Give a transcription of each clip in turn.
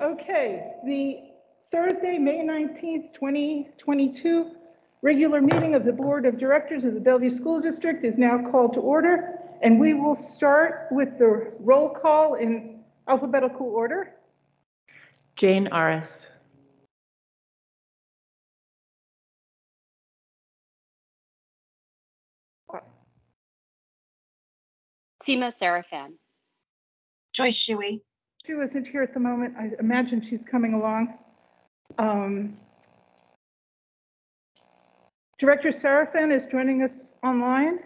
Okay, the Thursday, May 19th, 2022 regular meeting of the Board of Directors of the Bellevue School District is now called to order, and we will start with the roll call in alphabetical order. Jane Aris. Seema Serafan. Joyce Shuey. She isn't here at the moment. I imagine she's coming along. Director Serafan is joining us online.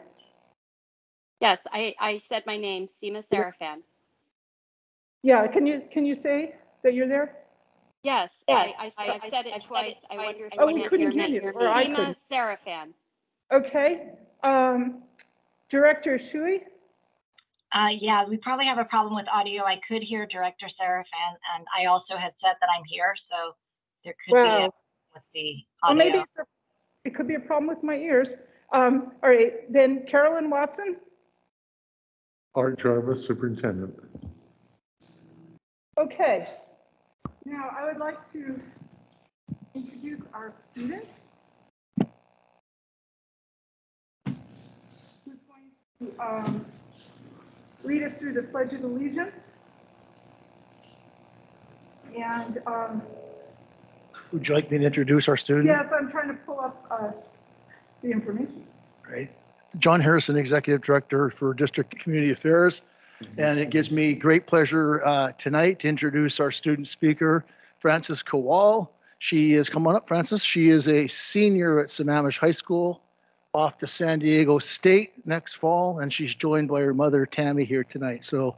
Yes, I said my name, Seema Serafan. Yeah, can you say that you're there? Yes, I said it twice. I wonder if we couldn't hear you, or I couldn't. Seema Serafan. Okay. Director Shuey? Yeah, we probably have a problem with audio. I could hear Director Serafan, and I also had said that I'm here, so there could be with the audio. Well, maybe it could be a problem with my ears. All right, then Carolyn Watson. Art Jarvis, Superintendent. Okay. Now I would like to introduce our student, who's going to lead us through the Pledge of Allegiance. And would you like me to introduce our student? yes, I'm trying to pull up the information. Great. John Harrison, Executive Director for District Community Affairs. And it gives me great pleasure tonight to introduce our student speaker, Frances Kowal. She is, come on up, Frances. She is a senior at Sammamish High School, off to San Diego State next fall, and she's joined by her mother, Tammy, here tonight. So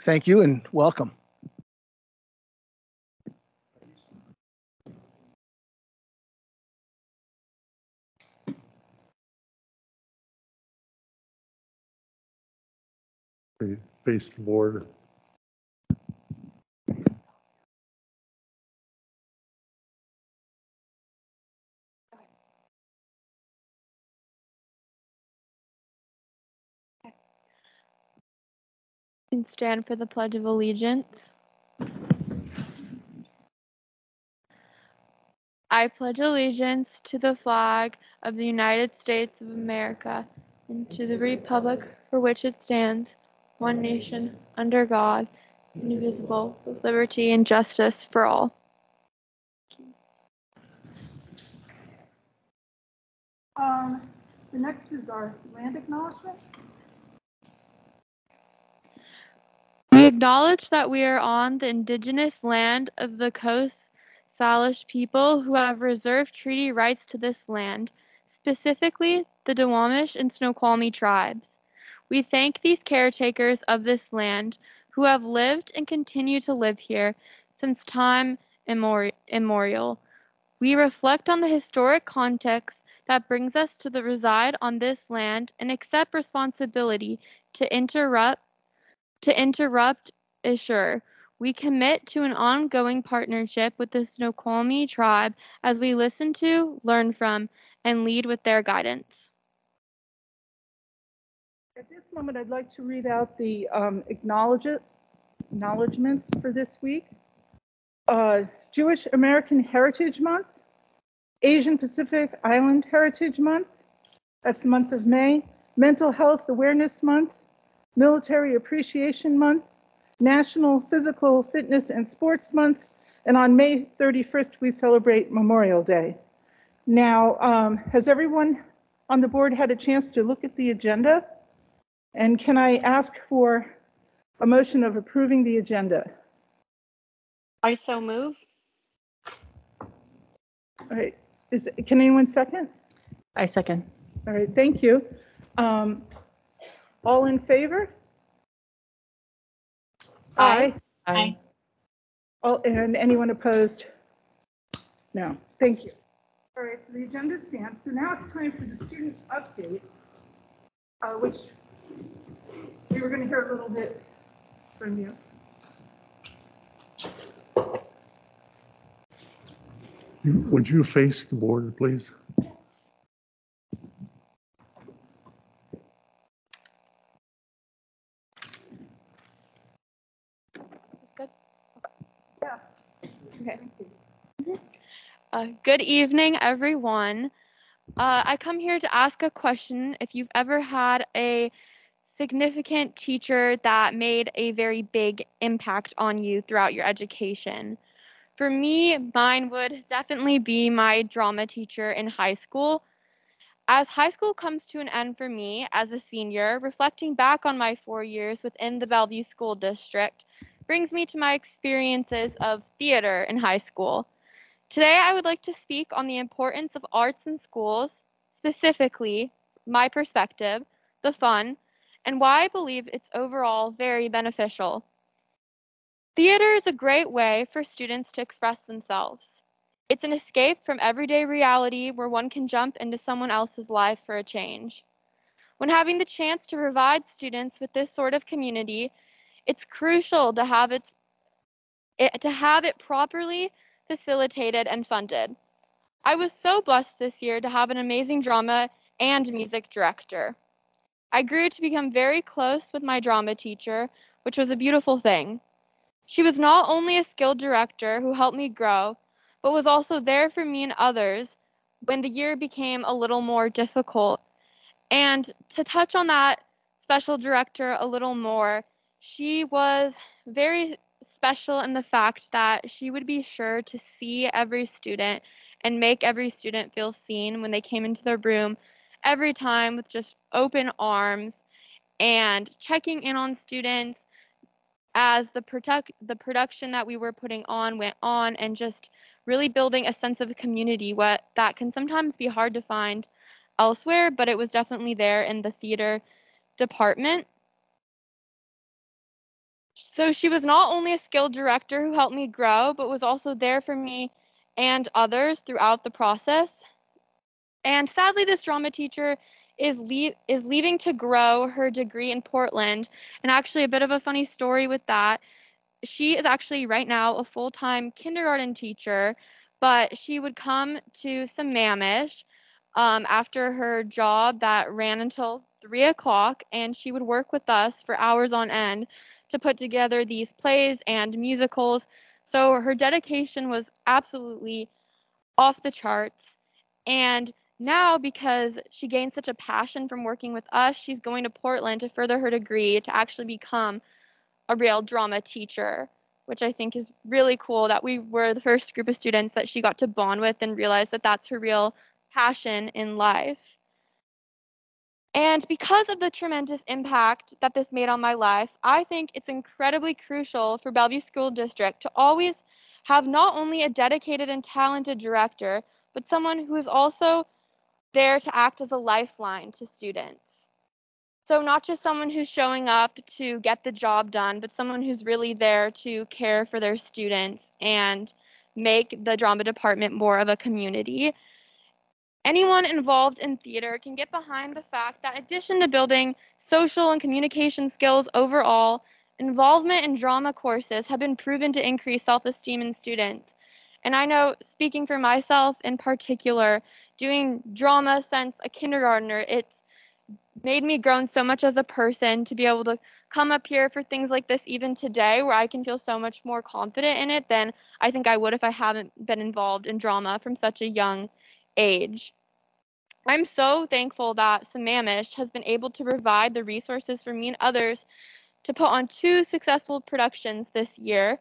thank you and welcome. Face the board. And stand for the Pledge of Allegiance. I pledge allegiance to the flag of the United States of America and to the republic for which it stands, one nation, under God, indivisible, with liberty and justice for all. The next is our land acknowledgement. We acknowledge that we are on the indigenous land of the Coast Salish people who have reserved treaty rights to this land, specifically the Duwamish and Snoqualmie tribes. We thank these caretakers of this land who have lived and continue to live here since time immemorial. We reflect on the historic context that brings us to reside on this land and accept responsibility to interrupt assure. We commit to an ongoing partnership with the Snoqualmie tribe as we listen to, learn from, and lead with their guidance. At this moment, I'd like to read out the acknowledgements for this week. Jewish American Heritage Month, Asian Pacific Island Heritage Month, that's the month of May, Mental Health Awareness Month, Military Appreciation Month, National Physical Fitness and Sports Month, and on May 31st, we celebrate Memorial Day. Now, has everyone on the board had a chance to look at the agenda? And can I ask for a motion of approving the agenda? I so move. All right, can anyone second? I second. All right, thank you. All in favor? Aye. Aye. And anyone opposed? No, thank you. All right, so the agenda stands. So now it's time for the student update, which we were going to hear a little bit from you. Would you face the board, please? That's good. Okay. Good evening, everyone. I come here to ask a question. If you've ever had a significant teacher that made a very big impact on you throughout your education. For me, mine would definitely be my drama teacher in high school. As high school comes to an end for me as a senior, reflecting back on my 4 years within the Bellevue School District brings me to my experiences of theater in high school. Today, I would like to speak on the importance of arts in schools, specifically my perspective, the fun, and why I believe it's overall very beneficial. Theater is a great way for students to express themselves. It's an escape from everyday reality where one can jump into someone else's life for a change. When having the chance to provide students with this sort of community, it's crucial to have it properly facilitated and funded. I was so blessed this year to have an amazing drama and music director. I grew to become very close with my drama teacher, which was a beautiful thing. She was not only a skilled director who helped me grow, but was also there for me and others when the year became a little more difficult. And to touch on that special director a little more, she was very special in the fact that she would be sure to see every student and make every student feel seen when they came into their room every time with just open arms and checking in on students as the production that we were putting on went on, and just really building a sense of community, what that can sometimes be hard to find elsewhere, but it was definitely there in the theater department. So she was not only a skilled director who helped me grow, but was also there for me and others throughout the process. And sadly, this drama teacher is leaving to grow her degree in Portland. And actually, a bit of a funny story with that. She is actually right now a full-time kindergarten teacher, but she would come to Sammamish after her job that ran until 3 o'clock, and she would work with us for hours on end to put together these plays and musicals. So her dedication was absolutely off the charts. And now, because she gained such a passion from working with us, she's going to Portland to further her degree to actually become a real drama teacher, which I think is really cool that we were the first group of students that she got to bond with and realize that that's her real passion in life. And because of the tremendous impact that this made on my life, I think it's incredibly crucial for Bellevue School District to always have not only a dedicated and talented director, but someone who is also there to act as a lifeline to students. So not just someone who's showing up to get the job done, but someone who's really there to care for their students and make the drama department more of a community. Anyone involved in theater can get behind the fact that in addition to building social and communication skills overall, involvement in drama courses have been proven to increase self-esteem in students. And I know, speaking for myself in particular, doing drama since a kindergartner, it's made me grown so much as a person to be able to come up here for things like this even today, where I can feel so much more confident in it than I think I would if I hadn't been involved in drama from such a young age. I'm so thankful that Sammamish has been able to provide the resources for me and others to put on 2 successful productions this year.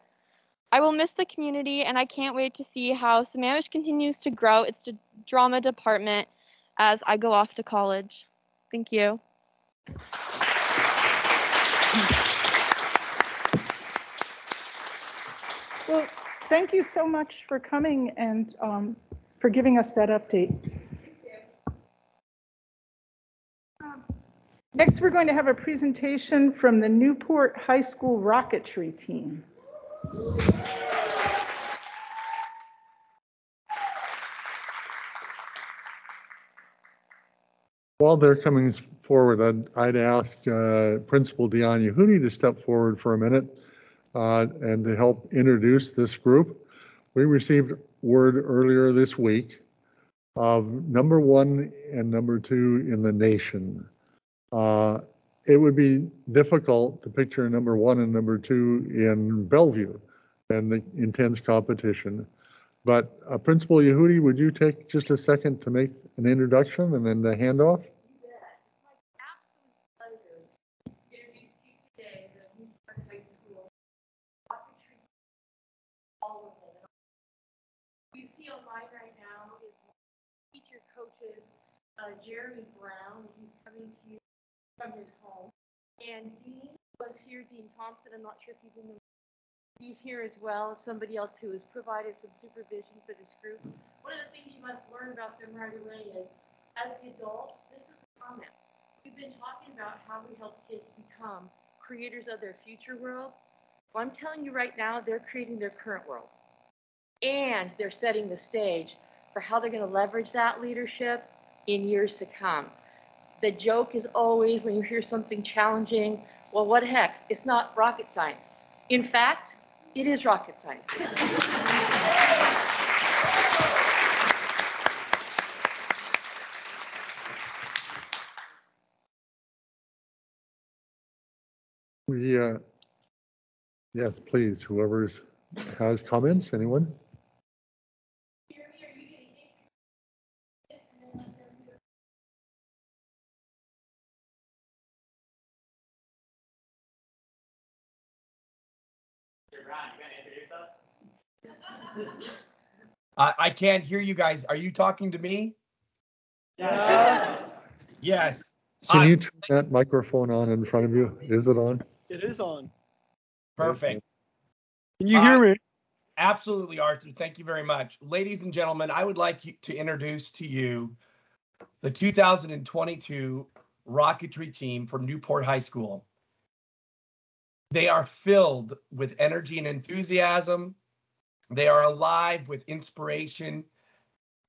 I will miss the community, and I can't wait to see how Sammamish continues to grow its drama department as I go off to college. Thank you. Well, thank you so much for coming and for giving us that update. Next, we're going to have a presentation from the Newport High School Rocketry team. While they're coming forward, I'd ask Principal Diana Yehudi to step forward for a minute and to help introduce this group. We received word earlier this week of number 1 and number 2 in the nation. It would be difficult to picture number 1 and number 2 in Bellevue. and the intense competition. But Principal Yehudi, would you take just a second to make an introduction and then the handoff? You see online right now is teacher coaches Jeremy Brown. He's coming to you from his home. And Dean was here, Dean Thompson. I'm not sure if he's in the. He's here as well. Somebody else who has provided some supervision for this group. One of the things you must learn about them right away is, as the adults, this is the comment. We've been talking about how we help kids become creators of their future world. Well, I'm telling you right now, they're creating their current world. And they're setting the stage for how they're going to leverage that leadership in years to come. The joke is always when you hear something challenging, well, what the heck? It's not rocket science. In fact, it is rocket science. Yes, please, whoever has comments, anyone? I can't hear you guys. Are you talking to me? Yeah. Yes. Can you turn that microphone on in front of you? Is it on? It is on. Perfect. Can you hear me? Absolutely, Arthur. Thank you very much. Ladies and gentlemen, I would like to introduce to you the 2022 Rocketry team from Newport High School. They are filled with energy and enthusiasm. They are alive with inspiration.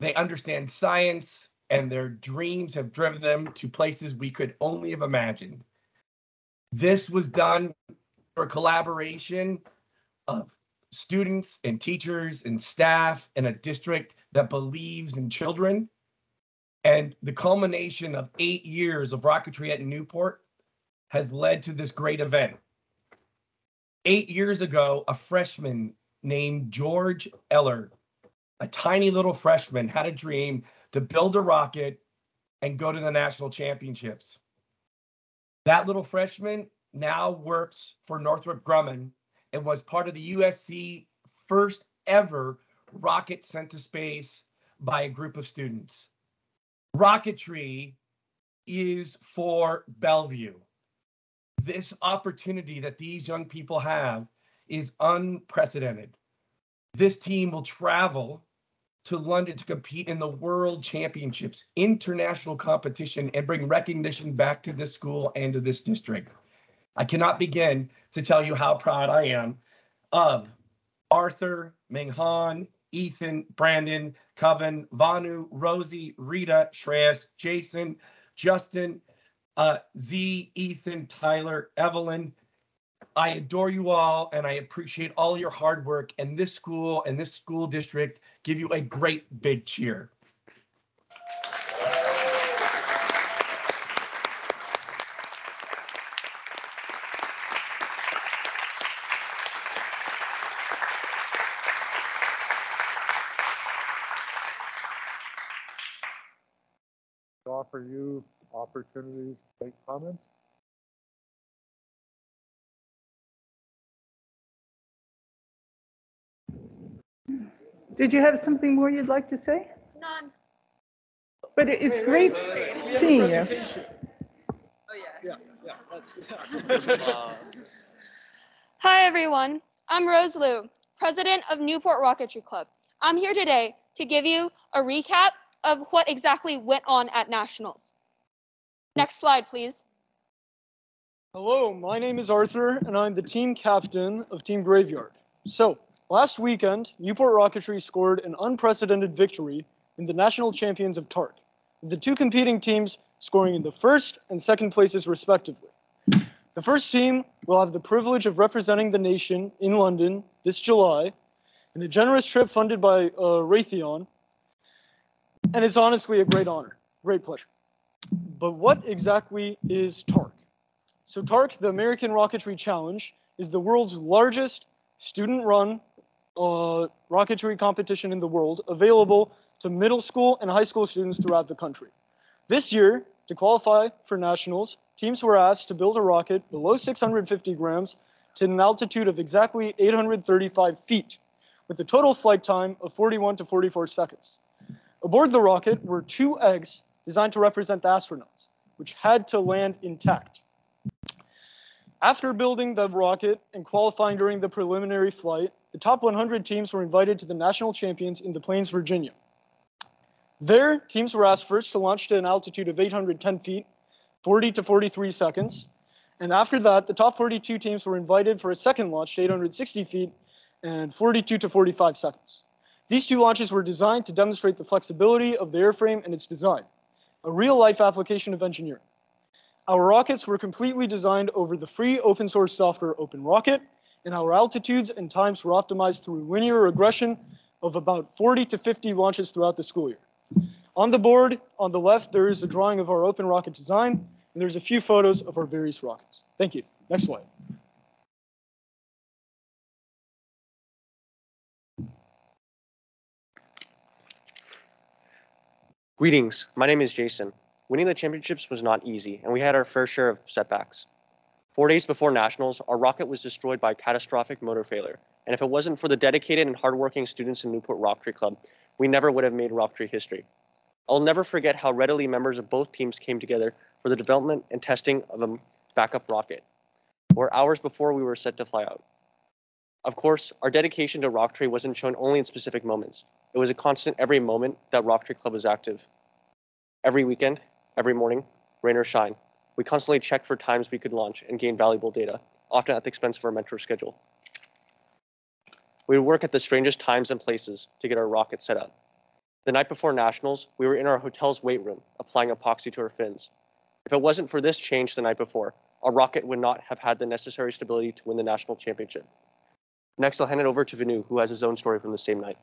They understand science, and their dreams have driven them to places we could only have imagined. This was done for a collaboration of students and teachers and staff in a district that believes in children. And the culmination of 8 years of rocketry at Newport has led to this great event. 8 years ago, a freshman named George Eller, a tiny little freshman, had a dream to build a rocket and go to the national championships. That little freshman now works for Northrop Grumman and was part of the USC first ever rocket sent to space by a group of students. Rocketry is for Bellevue. This opportunity that these young people have is unprecedented. This team will travel to London to compete in the World Championships, international competition, and bring recognition back to this school and to this district. I cannot begin to tell you how proud I am of Arthur, Minghan, Ethan, Brandon, Coven, Vanu, Rosie, Rita, Shreyas, Jason, Justin, Z, Ethan, Tyler, Evelyn. I adore you all, and I appreciate all your hard work, and this school and this school district give you a great big cheer. Offer you opportunities to make comments. Did you have something more you'd like to say? None. But it's great seeing you. Hi, everyone. I'm Rose Liu, president of Newport Rocketry Club. I'm here today to give you a recap of what exactly went on at Nationals. Next slide, please. Hello, my name is Arthur, and I'm the team captain of Team Graveyard. So, last weekend, Newport Rocketry scored an unprecedented victory in the National Champions of TARC, with the two competing teams scoring in the first and second places respectively. The first team will have the privilege of representing the nation in London this July in a generous trip funded by Raytheon, and it's honestly a great honor, great pleasure. But what exactly is TARC? So TARC, the American Rocketry Challenge, is the world's largest student-run rocketry competition in the world available to middle school and high school students throughout the country. This year, to qualify for nationals, teams were asked to build a rocket below 650 grams to an altitude of exactly 835 feet, with a total flight time of 41 to 44 seconds. Aboard the rocket were 2 eggs designed to represent the astronauts, which had to land intact. After building the rocket and qualifying during the preliminary flight, the top 100 teams were invited to the national champions in Des Plaines, Virginia. There, teams were asked first to launch to an altitude of 810 feet, 40 to 43 seconds. And after that, the top 42 teams were invited for a second launch to 860 feet and 42 to 45 seconds. These 2 launches were designed to demonstrate the flexibility of the airframe and its design, a real-life application of engineering. Our rockets were completely designed over the free open source software OpenRocket, and our altitudes and times were optimized through linear regression of about 40 to 50 launches throughout the school year. On the board, on the left, there is a drawing of our OpenRocket design, and there's a few photos of our various rockets. Thank you. Next slide. Greetings, my name is Jason. Winning the championships was not easy, and we had our fair share of setbacks. 4 days before nationals, our rocket was destroyed by catastrophic motor failure, and if it wasn't for the dedicated and hardworking students in Newport Rocketry Club, we never would have made rocketry history. I'll never forget how readily members of both teams came together for the development and testing of a backup rocket, or hours before we were set to fly out. Of course, our dedication to rocketry wasn't shown only in specific moments. It was a constant every moment that Rocketry Club was active. Every weekend, every morning, rain or shine, we constantly checked for times we could launch and gain valuable data, often at the expense of our mentor schedule. We would work at the strangest times and places to get our rocket set up. The night before nationals, we were in our hotel's weight room, applying epoxy to our fins. If it wasn't for this change the night before, our rocket would not have had the necessary stability to win the national championship. Next, I'll hand it over to Vinu, who has his own story from the same night.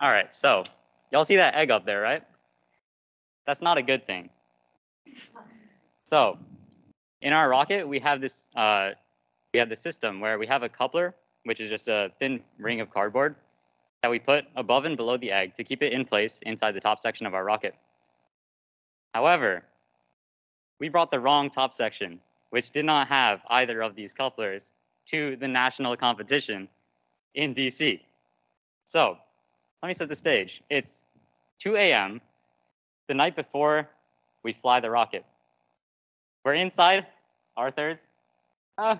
All right, so y'all see that egg up there, right? That's not a good thing. So in our rocket, we have this system where we have a coupler, which is just a thin ring of cardboard that we put above and below the egg to keep it in place inside the top section of our rocket. However, we brought the wrong top section, which did not have either of these couplers, to the national competition in DC. So let me set the stage. It's 2 a.m. the night before we fly the rocket. We're inside Arthur's, I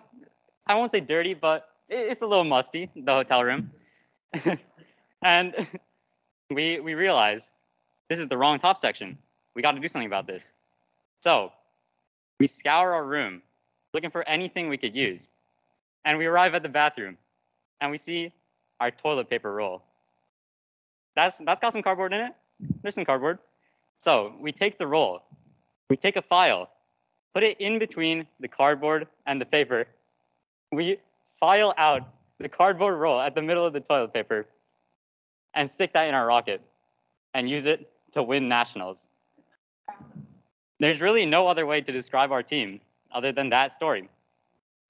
won't say dirty, but it's a little musty, the hotel room. And we realize this is the wrong top section. We got to do something about this. So we scour our room looking for anything we could use. And we arrive at the bathroom and we see our toilet paper roll. That's got some cardboard in it. There's some cardboard. So we take the roll, we take a file, put it in between the cardboard and the paper. We file out the cardboard roll at the middle of the toilet paper and stick that in our rocket and use it to win nationals. There's really no other way to describe our team other than that story.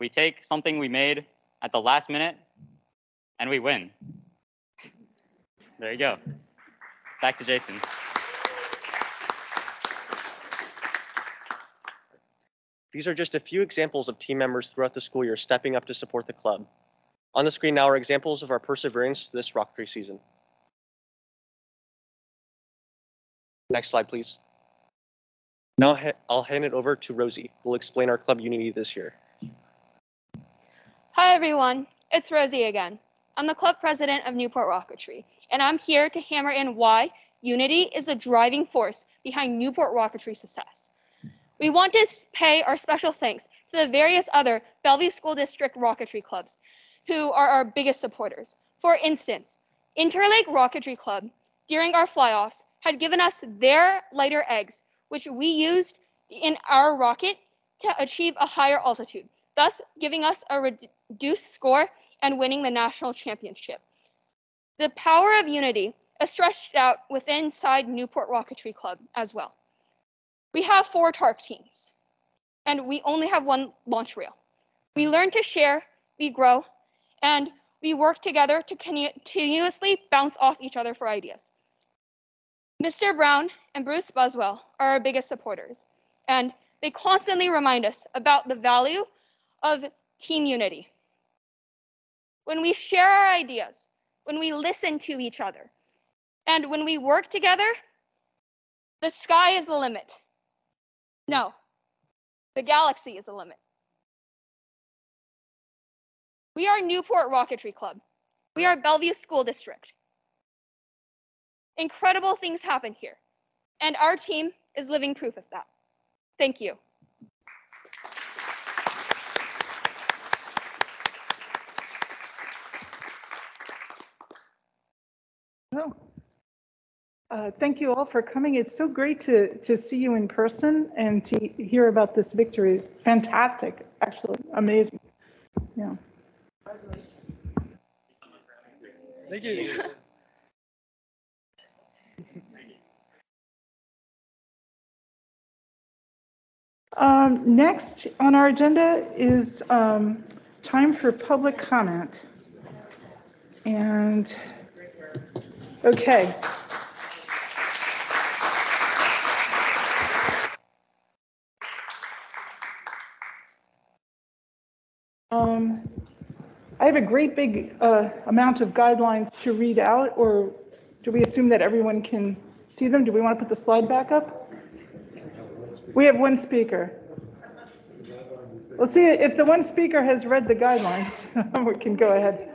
We take something we made at the last minute and we win. There you go. Back to Jason. These are just a few examples of team members throughout the school year stepping up to support the club. On the screen now are examples of our perseverance this rocketry season. Next slide, please. Now I'll hand it over to Rosie, who will explain our club unity this year. Hi everyone, it's Rosie again. I'm the club president of Newport Rocketry, and I'm here to hammer in why unity is a driving force behind Newport Rocketry success. We want to pay our special thanks to the various other Bellevue School District Rocketry clubs who are our biggest supporters. For instance, Interlake Rocketry Club, during our fly-offs, had given us their lighter eggs, which we used in our rocket to achieve a higher altitude, thus giving us a reduced score and winning the national championship. The power of unity is stretched out within inside Newport Rocketry Club as well. We have 4 TARC teams, and we only have 1 launch rail. We learn to share, we grow, and we work together to continuously bounce off each other for ideas. Mr. Brown and Bruce Buswell are our biggest supporters, and they constantly remind us about the value of team unity. When we share our ideas, when we listen to each other, and when we work together, the sky is the limit. No, the galaxy is the limit. We are Newport Rocketry Club. We are Bellevue School District. Incredible things happen here, and our team is living proof of that. Thank you. Well, thank you all for coming. It's so great to see you in person and to hear about this victory. Fantastic, actually, amazing. Yeah. Thank you. Next on our agenda is time for public comment. And okay. I have a great big amount of guidelines to read out, or do we assume that everyone can see them? Do we want to put the slide back up? We have one speaker. Let's see if the one speaker has read the guidelines. We can go ahead.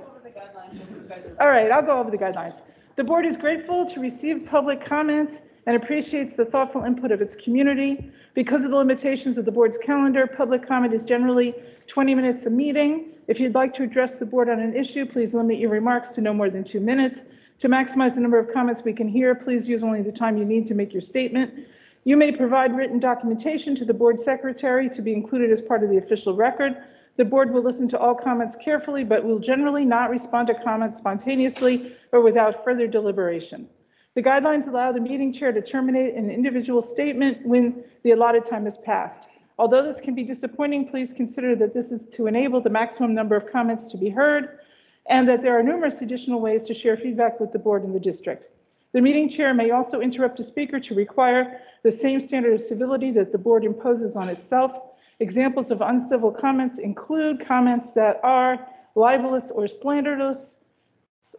All right, I'll go over the guidelines. The board is grateful to receive public comment and appreciates the thoughtful input of its community. Because of the limitations of the board's calendar, public comment is generally 20 minutes a meeting. If you'd like to address the board on an issue, please limit your remarks to no more than 2 minutes. To maximize the number of comments we can hear, please use only the time you need to make your statement. You may provide written documentation to the board secretary to be included as part of the official record. The board will listen to all comments carefully, but will generally not respond to comments spontaneously or without further deliberation. The guidelines allow the meeting chair to terminate an individual statement when the allotted time has passed. Although this can be disappointing, please consider that this is to enable the maximum number of comments to be heard, and that there are numerous additional ways to share feedback with the board and the district. The meeting chair may also interrupt a speaker to require the same standard of civility that the board imposes on itself. Examples of uncivil comments include comments that are libelous or slanderous,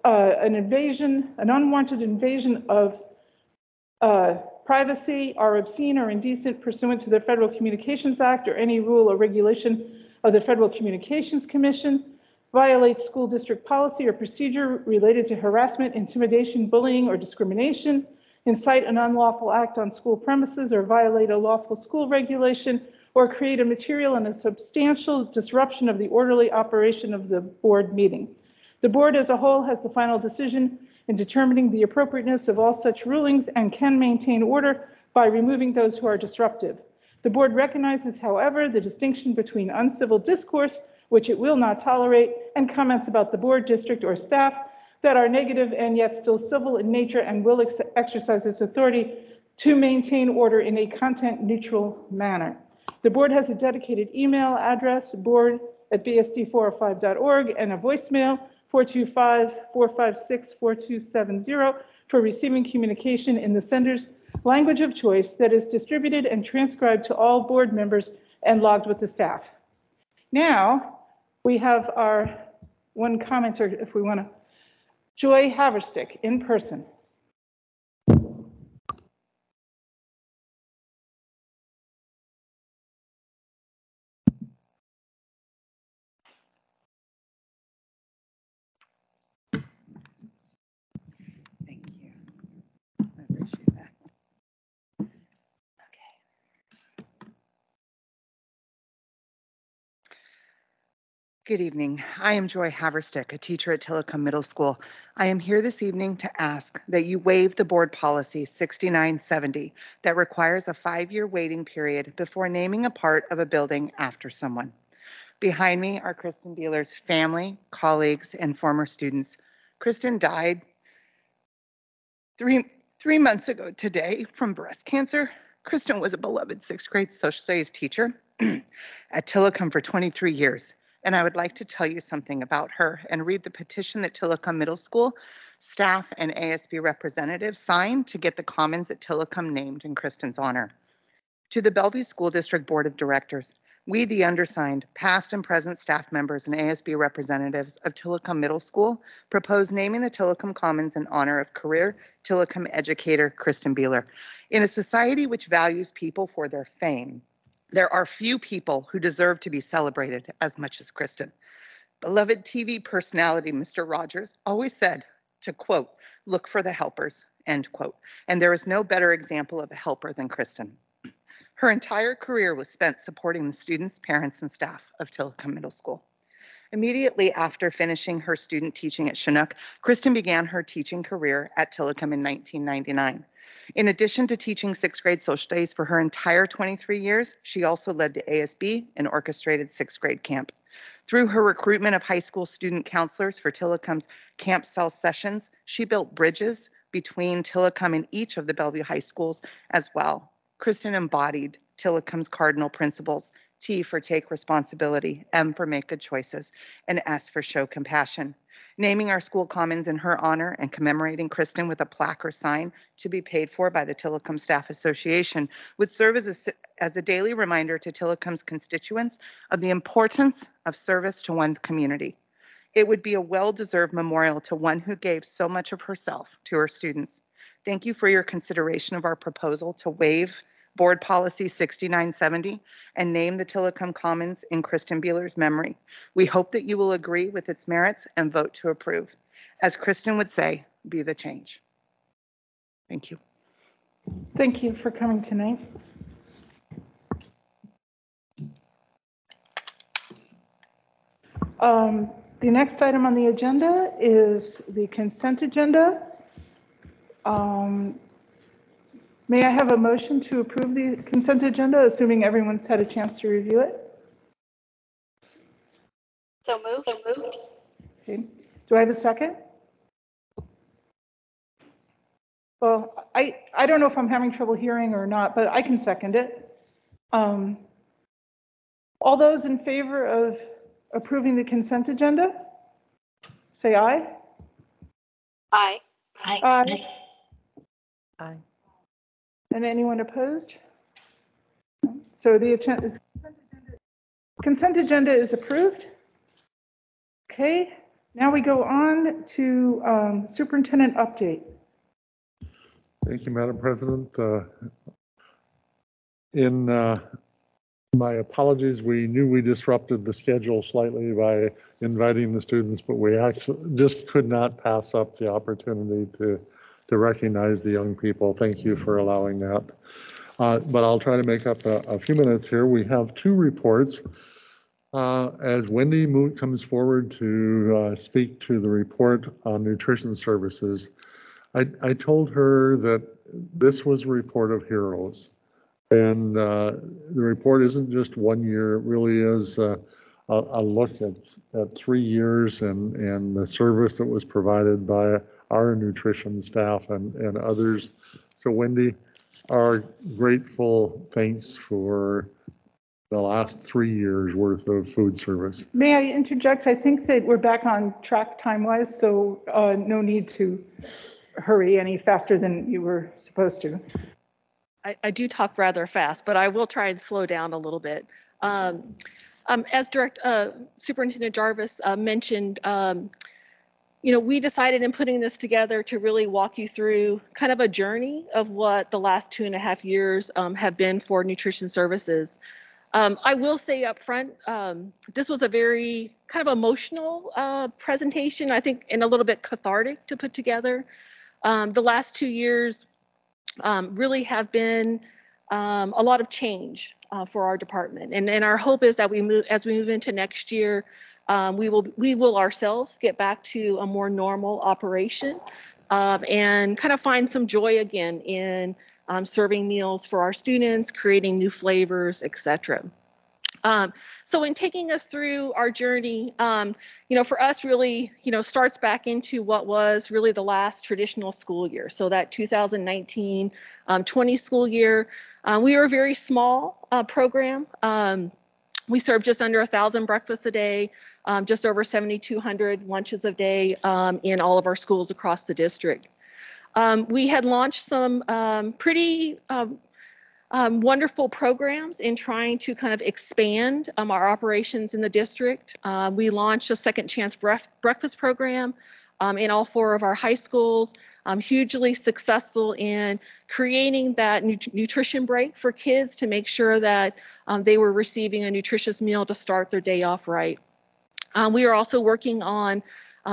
an unwanted invasion of privacy, are obscene or indecent pursuant to the Federal Communications Act or any rule or regulation of the Federal Communications Commission, violates school district policy or procedure related to harassment, intimidation, bullying, or discrimination, incite an unlawful act on school premises or violate a lawful school regulation, or create a material and a substantial disruption of the orderly operation of the board meeting. The board as a whole has the final decision in determining the appropriateness of all such rulings and can maintain order by removing those who are disruptive. The board recognizes, however, the distinction between uncivil discourse, which it will not tolerate, and comments about the board, district, or staff that are negative and yet still civil in nature and will exercise its authority to maintain order in a content-neutral manner. The board has a dedicated email address, board@bsd405.org, and a voicemail, 425-456-4270, for receiving communication in the sender's language of choice that is distributed and transcribed to all board members and logged with the staff. Now, we have our one commenter, if we want to. Joy Haverstick, in person. Thank you. I appreciate that. Okay. Good evening. I am Joy Haverstick, a teacher at Tillicum Middle School. I am here this evening to ask that you waive the board policy 6970 that requires a 5-year waiting period before naming a part of a building after someone. Behind me are Kristen Beeler's family, colleagues, and former students. Kristen died three months ago today from breast cancer. Kristen was a beloved 6th grade social studies teacher at Tillicum for 23 years. and I would like to tell you something about her and read the petition that Tillicum Middle School staff and ASB representatives signed to get the Commons at Tillicum named in Kristen's honor. To the Bellevue School District Board of Directors, we, the undersigned, past and present staff members and ASB representatives of Tillicum Middle School, propose naming the Tillicum Commons in honor of career Tillicum educator Kristen Beeler. In a society which values people for their fame, there are few people who deserve to be celebrated as much as Kristen. Beloved TV personality Mr. Rogers always said to, quote, look for the helpers, end quote. And there is no better example of a helper than Kristen. Her entire career was spent supporting the students, parents, and staff of Tillicum Middle School. Immediately after finishing her student teaching at Chinook, Kristen began her teaching career at Tillicum in 1999. In addition to teaching 6th grade social studies for her entire 23 years, she also led the ASB and orchestrated 6th grade camp. Through her recruitment of high school student counselors for Tillicum's camp cell sessions, she built bridges between Tillicum and each of the Bellevue high schools as well. Kristen embodied Tillicum's cardinal principles: T for take responsibility, M for make good choices, and S for show compassion. Naming our school commons in her honor and commemorating Kristen with a plaque or sign to be paid for by the Tillicum Staff Association would serve as a daily reminder to Tillicum's constituents of the importance of service to one's community. It would be a well-deserved memorial to one who gave so much of herself to her students. Thank you for your consideration of our proposal to waive Board Policy 6970 and name the Tillicum Commons in Kristen Beeler's memory. We hope that you will agree with its merits and vote to approve. As Kristen would say, be the change. Thank you. Thank you for coming tonight. The next item on the agenda is the consent agenda. May I have a motion to approve the consent agenda, assuming everyone's had a chance to review it? So moved. Okay. Do I have a second? Well, I don't know if I'm having trouble hearing or not, but I can second it. All those in favor of approving the consent agenda, say aye. Aye. Aye. Aye. And anyone opposed? So the consent agenda is approved. Okay, now we go on to superintendent update. Thank you, Madam President. My apologies, we knew we disrupted the schedule slightly by inviting the students, but we actually just could not pass up the opportunity to recognize the young people. Thank you for allowing that. But I'll try to make up a few minutes here. We have two reports. As Wendy comes forward to speak to the report on nutrition services, I told her that this was a report of heroes. And the report isn't just 1 year, it really is a look at 3 years and the service that was provided by our nutrition staff and others. So Wendy, our grateful thanks for the last 3 years worth of food service. May I interject? I think that we're back on track time-wise, so no need to hurry any faster than you were supposed to. I do talk rather fast, but I will try and slow down a little bit. As Superintendent Jarvis mentioned, we decided in putting this together to really walk you through kind of a journey of what the last 2.5 years have been for nutrition services. I will say up front, this was a very kind of emotional presentation, I think, and a little bit cathartic to put together. The last 2 years really have been a lot of change for our department, and our hope is that as we move into next year, we will ourselves get back to a more normal operation and kind of find some joy again in serving meals for our students, creating new flavors, etc. So in taking us through our journey, for us really, starts back into what was really the last traditional school year. So that 2019-20 school year, we were a very small program. We serve just under 1,000 breakfasts a day, just over 7,200 lunches a day in all of our schools across the district. We had launched some pretty wonderful programs in trying to kind of expand our operations in the district. We launched a Second Chance Breakfast program in all 4 of our high schools, hugely successful in creating that nutrition break for kids to make sure that they were receiving a nutritious meal to start their day off right. We are also working on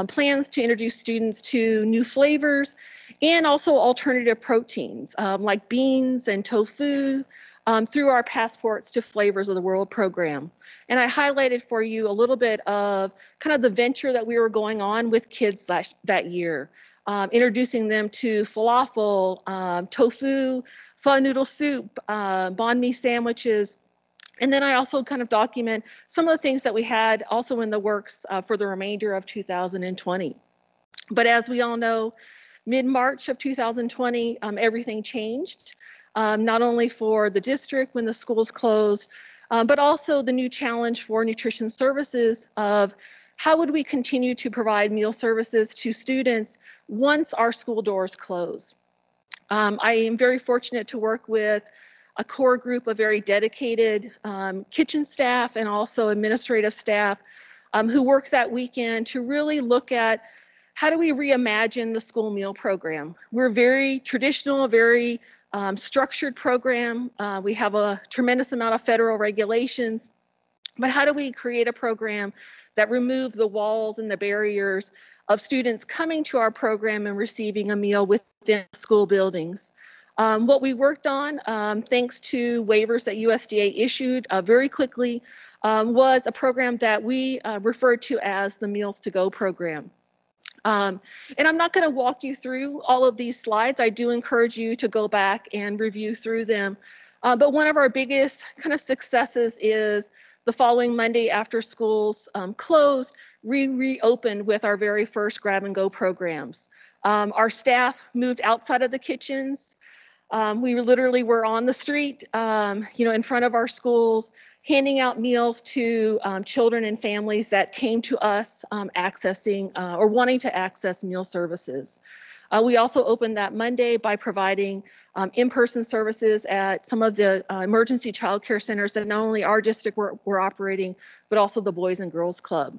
plans to introduce students to new flavors and also alternative proteins like beans and tofu through our Passports to Flavors of the World program. And I highlighted for you a little bit of kind of the venture that we were going on with kids that year, introducing them to falafel, tofu, pho noodle soup, banh mi sandwiches. And then I also kind of document some of the things that we had also in the works for the remainder of 2020. But as we all know, mid-March of 2020, everything changed, not only for the district when the schools closed, but also the new challenge for nutrition services of how would we continue to provide meal services to students once our school doors close. I am very fortunate to work with a core group of very dedicated kitchen staff and also administrative staff who work that weekend to really look at how do we reimagine the school meal program. We're very traditional, very structured program. We have a tremendous amount of federal regulations, but how do we create a program that remove the walls and the barriers of students coming to our program and receiving a meal within school buildings? What we worked on, thanks to waivers that USDA issued very quickly, was a program that we referred to as the Meals to Go program. And I'm not going to walk you through all of these slides. I do encourage you to go back and review through them. But one of our biggest kind of successes is the following Monday after schools closed, we reopened with our very first grab and go programs. Our staff moved outside of the kitchens. We literally were on the street, in front of our schools, handing out meals to children and families that came to us accessing or wanting to access meal services. We also opened that Monday by providing in-person services at some of the emergency child care centers that not only our district were operating, but also the Boys and Girls Club.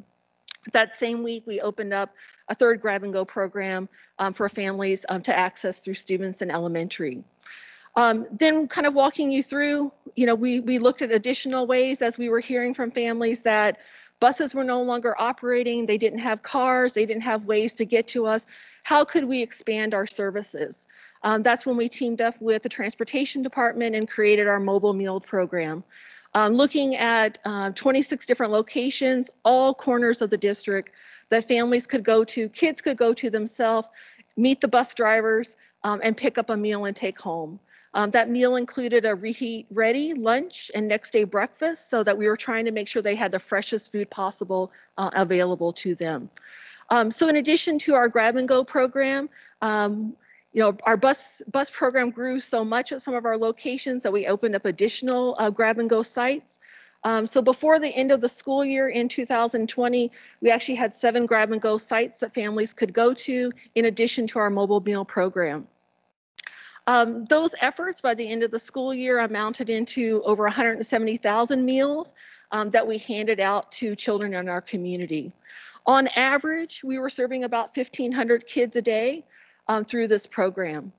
That same week, we opened up a third grab and go program for families to access through Stevenson Elementary. Then kind of walking you through, we looked at additional ways as we were hearing from families that buses were no longer operating, they didn't have cars, they didn't have ways to get to us. How could we expand our services? That's when we teamed up with the transportation department and created our mobile meal program. Looking at 26 different locations, all corners of the district that families could go to, kids could go to themselves, meet the bus drivers, and pick up a meal and take home. That meal included a reheat ready lunch and next day breakfast so that we were trying to make sure they had the freshest food possible available to them. So in addition to our grab and go program, our bus program grew so much at some of our locations that we opened up additional grab and go sites. So before the end of the school year in 2020, we actually had 7 grab and go sites that families could go to in addition to our mobile meal program. Those efforts by the end of the school year amounted into over 170,000 meals that we handed out to children in our community. On average, we were serving about 1,500 kids a day through this program.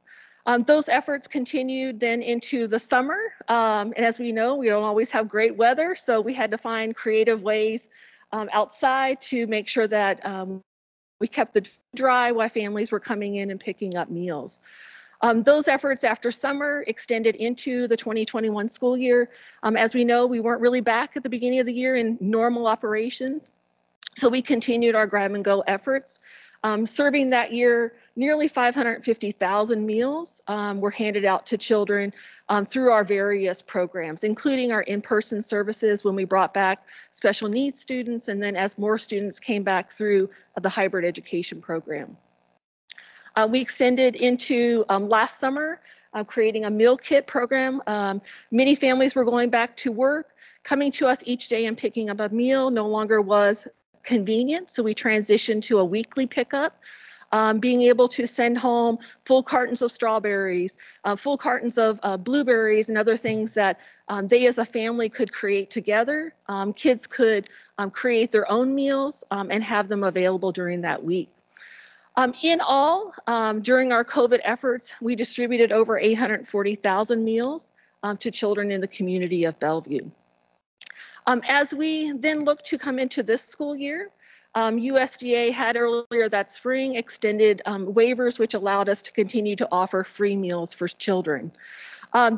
Those efforts continued then into the summer. And as we know, we don't always have great weather, so we had to find creative ways outside to make sure that we kept the dry while families were coming in and picking up meals. Those efforts after summer extended into the 2021 school year. As we know, we weren't really back at the beginning of the year in normal operations. So we continued our grab and go efforts. Serving that year, nearly 550,000 meals were handed out to children through our various programs, including our in-person services when we brought back special needs students, and then as more students came back through the hybrid education program. We extended into last summer, creating a meal kit program. Many families were going back to work, coming to us each day and picking up a meal no longer was convenient, so we transitioned to a weekly pickup. Being able to send home full cartons of strawberries, full cartons of blueberries and other things that they as a family could create together. Kids could create their own meals and have them available during that week. In all, during our COVID efforts, we distributed over 840,000 meals to children in the community of Bellevue. As we then look to come into this school year, USDA had earlier that spring extended waivers, which allowed us to continue to offer free meals for children.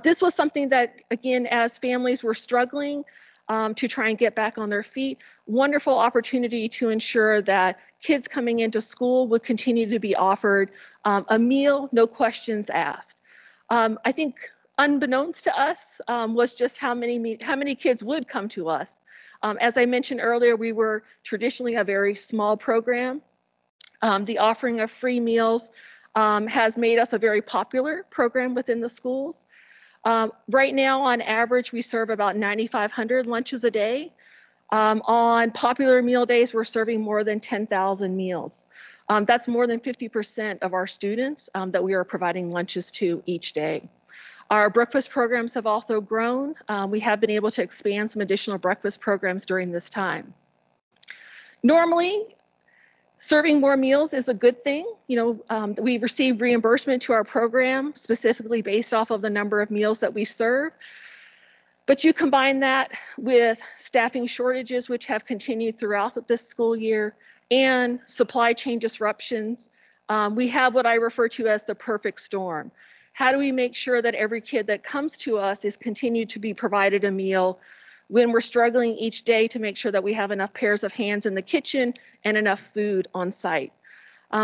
This was something that, again, as families were struggling to try and get back on their feet, wonderful opportunity to ensure that kids coming into school would continue to be offered a meal, no questions asked. I think unbeknownst to us was just how many kids would come to us. As I mentioned earlier, we were traditionally a very small program. The offering of free meals has made us a very popular program within the schools. Right now, on average, we serve about 9,500 lunches a day. On popular meal days, we're serving more than 10,000 meals. That's more than 50% of our students that we are providing lunches to each day. Our breakfast programs have also grown. We have been able to expand some additional breakfast programs during this time. Normally, serving more meals is a good thing. We receive reimbursement to our program specifically based off of the number of meals that we serve. But you combine that with staffing shortages, which have continued throughout this school year, and supply chain disruptions, we have what I refer to as the perfect storm. How do we make sure that every kid that comes to us is continued to be provided a meal when we're struggling each day to make sure that we have enough pairs of hands in the kitchen and enough food on site?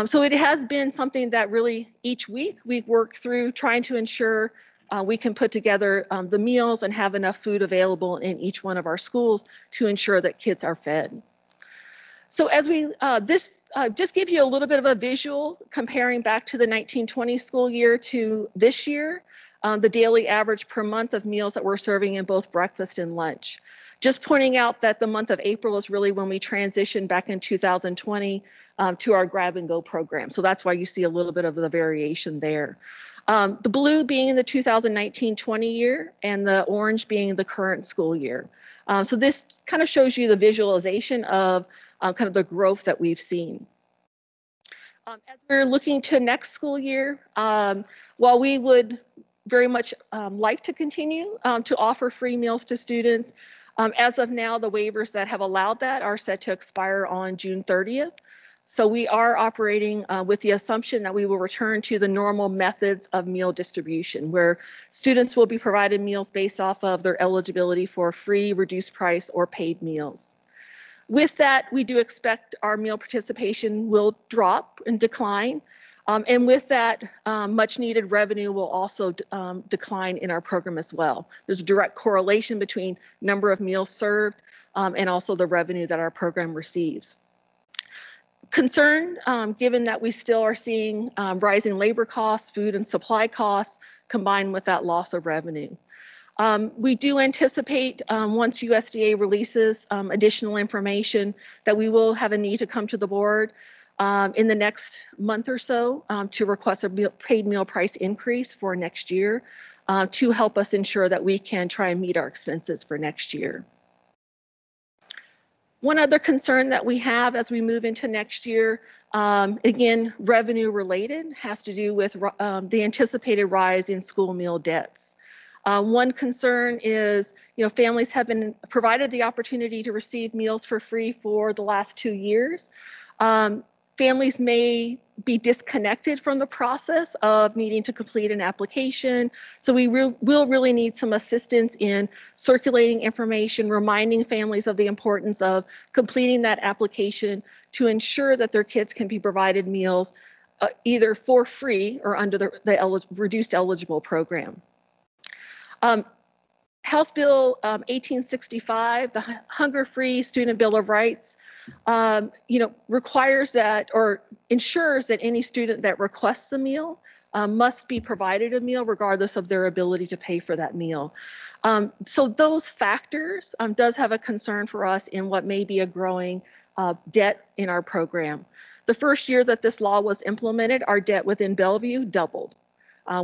So it has been something that really each week we work through trying to ensure we can put together the meals and have enough food available in each one of our schools to ensure that kids are fed. So as we, just give you a little bit of a visual comparing back to the 1920 school year to this year, the daily average per month of meals that we're serving in both breakfast and lunch. Just pointing out that the month of April is really when we transitioned back in 2020 to our grab and go program. So that's why you see a little bit of the variation there. The blue being the 2019-20 year and the orange being the current school year. So this kind of shows you the visualization of kind of the growth that we've seen. As we're looking to next school year, while we would very much like to continue to offer free meals to students, as of now, the waivers that have allowed that are set to expire on June 30th. So we are operating with the assumption that we will return to the normal methods of meal distribution, where students will be provided meals based off of their eligibility for free, reduced price, or paid meals. With that, we do expect our meal participation will drop and decline. And with that, much needed revenue will also decline in our program as well. There's a direct correlation between number of meals served and also the revenue that our program receives. Concern, given that we still are seeing rising labor costs, food and supply costs, combined with that loss of revenue. We do anticipate once USDA releases additional information that we will have a need to come to the board in the next month or so to request a paid meal price increase for next year to help us ensure that we can try and meet our expenses for next year. One other concern that we have as we move into next year, again, revenue related, has to do with the anticipated rise in school meal debts. One concern is, families have been provided the opportunity to receive meals for free for the last 2 years. Families may be disconnected from the process of needing to complete an application. So we will really need some assistance in circulating information, reminding families of the importance of completing that application to ensure that their kids can be provided meals either for free or under the reduced eligible program. House Bill 1865, the Hunger-Free Student Bill of Rights, requires that or ensures that any student that requests a meal must be provided a meal regardless of their ability to pay for that meal. So those factors does have a concern for us in what may be a growing debt in our program. The first year that this law was implemented, our debt within Bellevue doubled.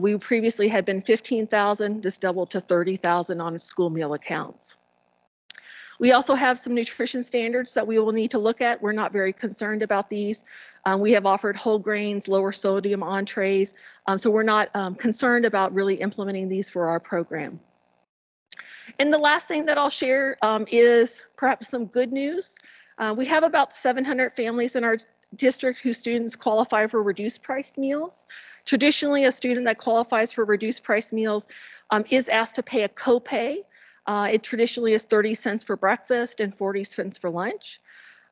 We previously had been $15,000, this doubled to $30,000 on school meal accounts. We also have some nutrition standards that we will need to look at. We're not very concerned about these. We have offered whole grains, lower sodium entrees, so we're not concerned about really implementing these for our program. And the last thing that I'll share is perhaps some good news. We have about 700 families in our district whose students qualify for reduced price meals. Traditionally, a student that qualifies for reduced price meals is asked to pay a copay. It traditionally is 30 cents for breakfast and 40 cents for lunch.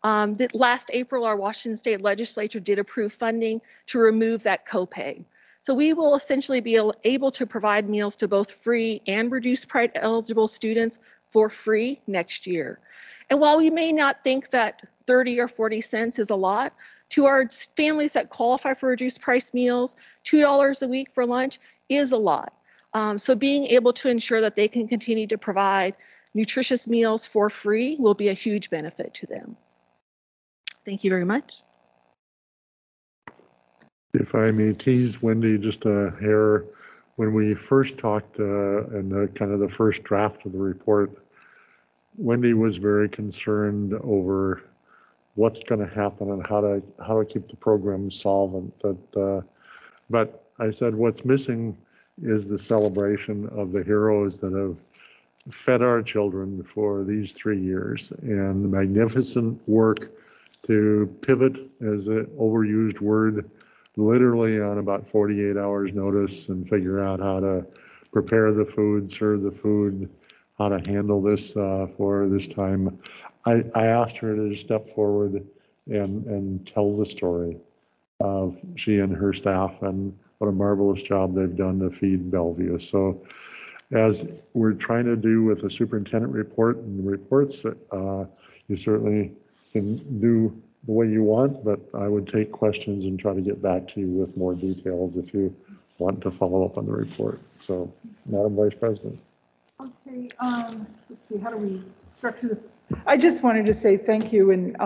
Last April, our Washington State Legislature did approve funding to remove that copay. So we will essentially be able to provide meals to both free and reduced price eligible students for free next year. And while we may not think that 30 or 40 cents is a lot, to our families that qualify for reduced price meals, $2 a week for lunch is a lot. So being able to ensure that they can continue to provide nutritious meals for free will be a huge benefit to them. Thank you very much. If I may tease Wendy just a hair, when we first talked in the kind of the first draft of the report, Wendy was very concerned over what's going to happen and how to keep the program solvent. But I said what's missing is the celebration of the heroes that have fed our children for these 3 years, and the magnificent work to pivot, as an overused word, literally on about 48 hours notice and figure out how to prepare the food, serve the food, how to handle this for this time. I asked her to step forward and tell the story of she and her staff and what a marvelous job they've done to feed Bellevue. So as we're trying to do with the superintendent report and reports, you certainly can do the way you want, but I would take questions and try to get back to you with more details if you want to follow up on the report. So, Madam Vice President. Okay, let's see, how do we structure this? I just wanted to say thank you, and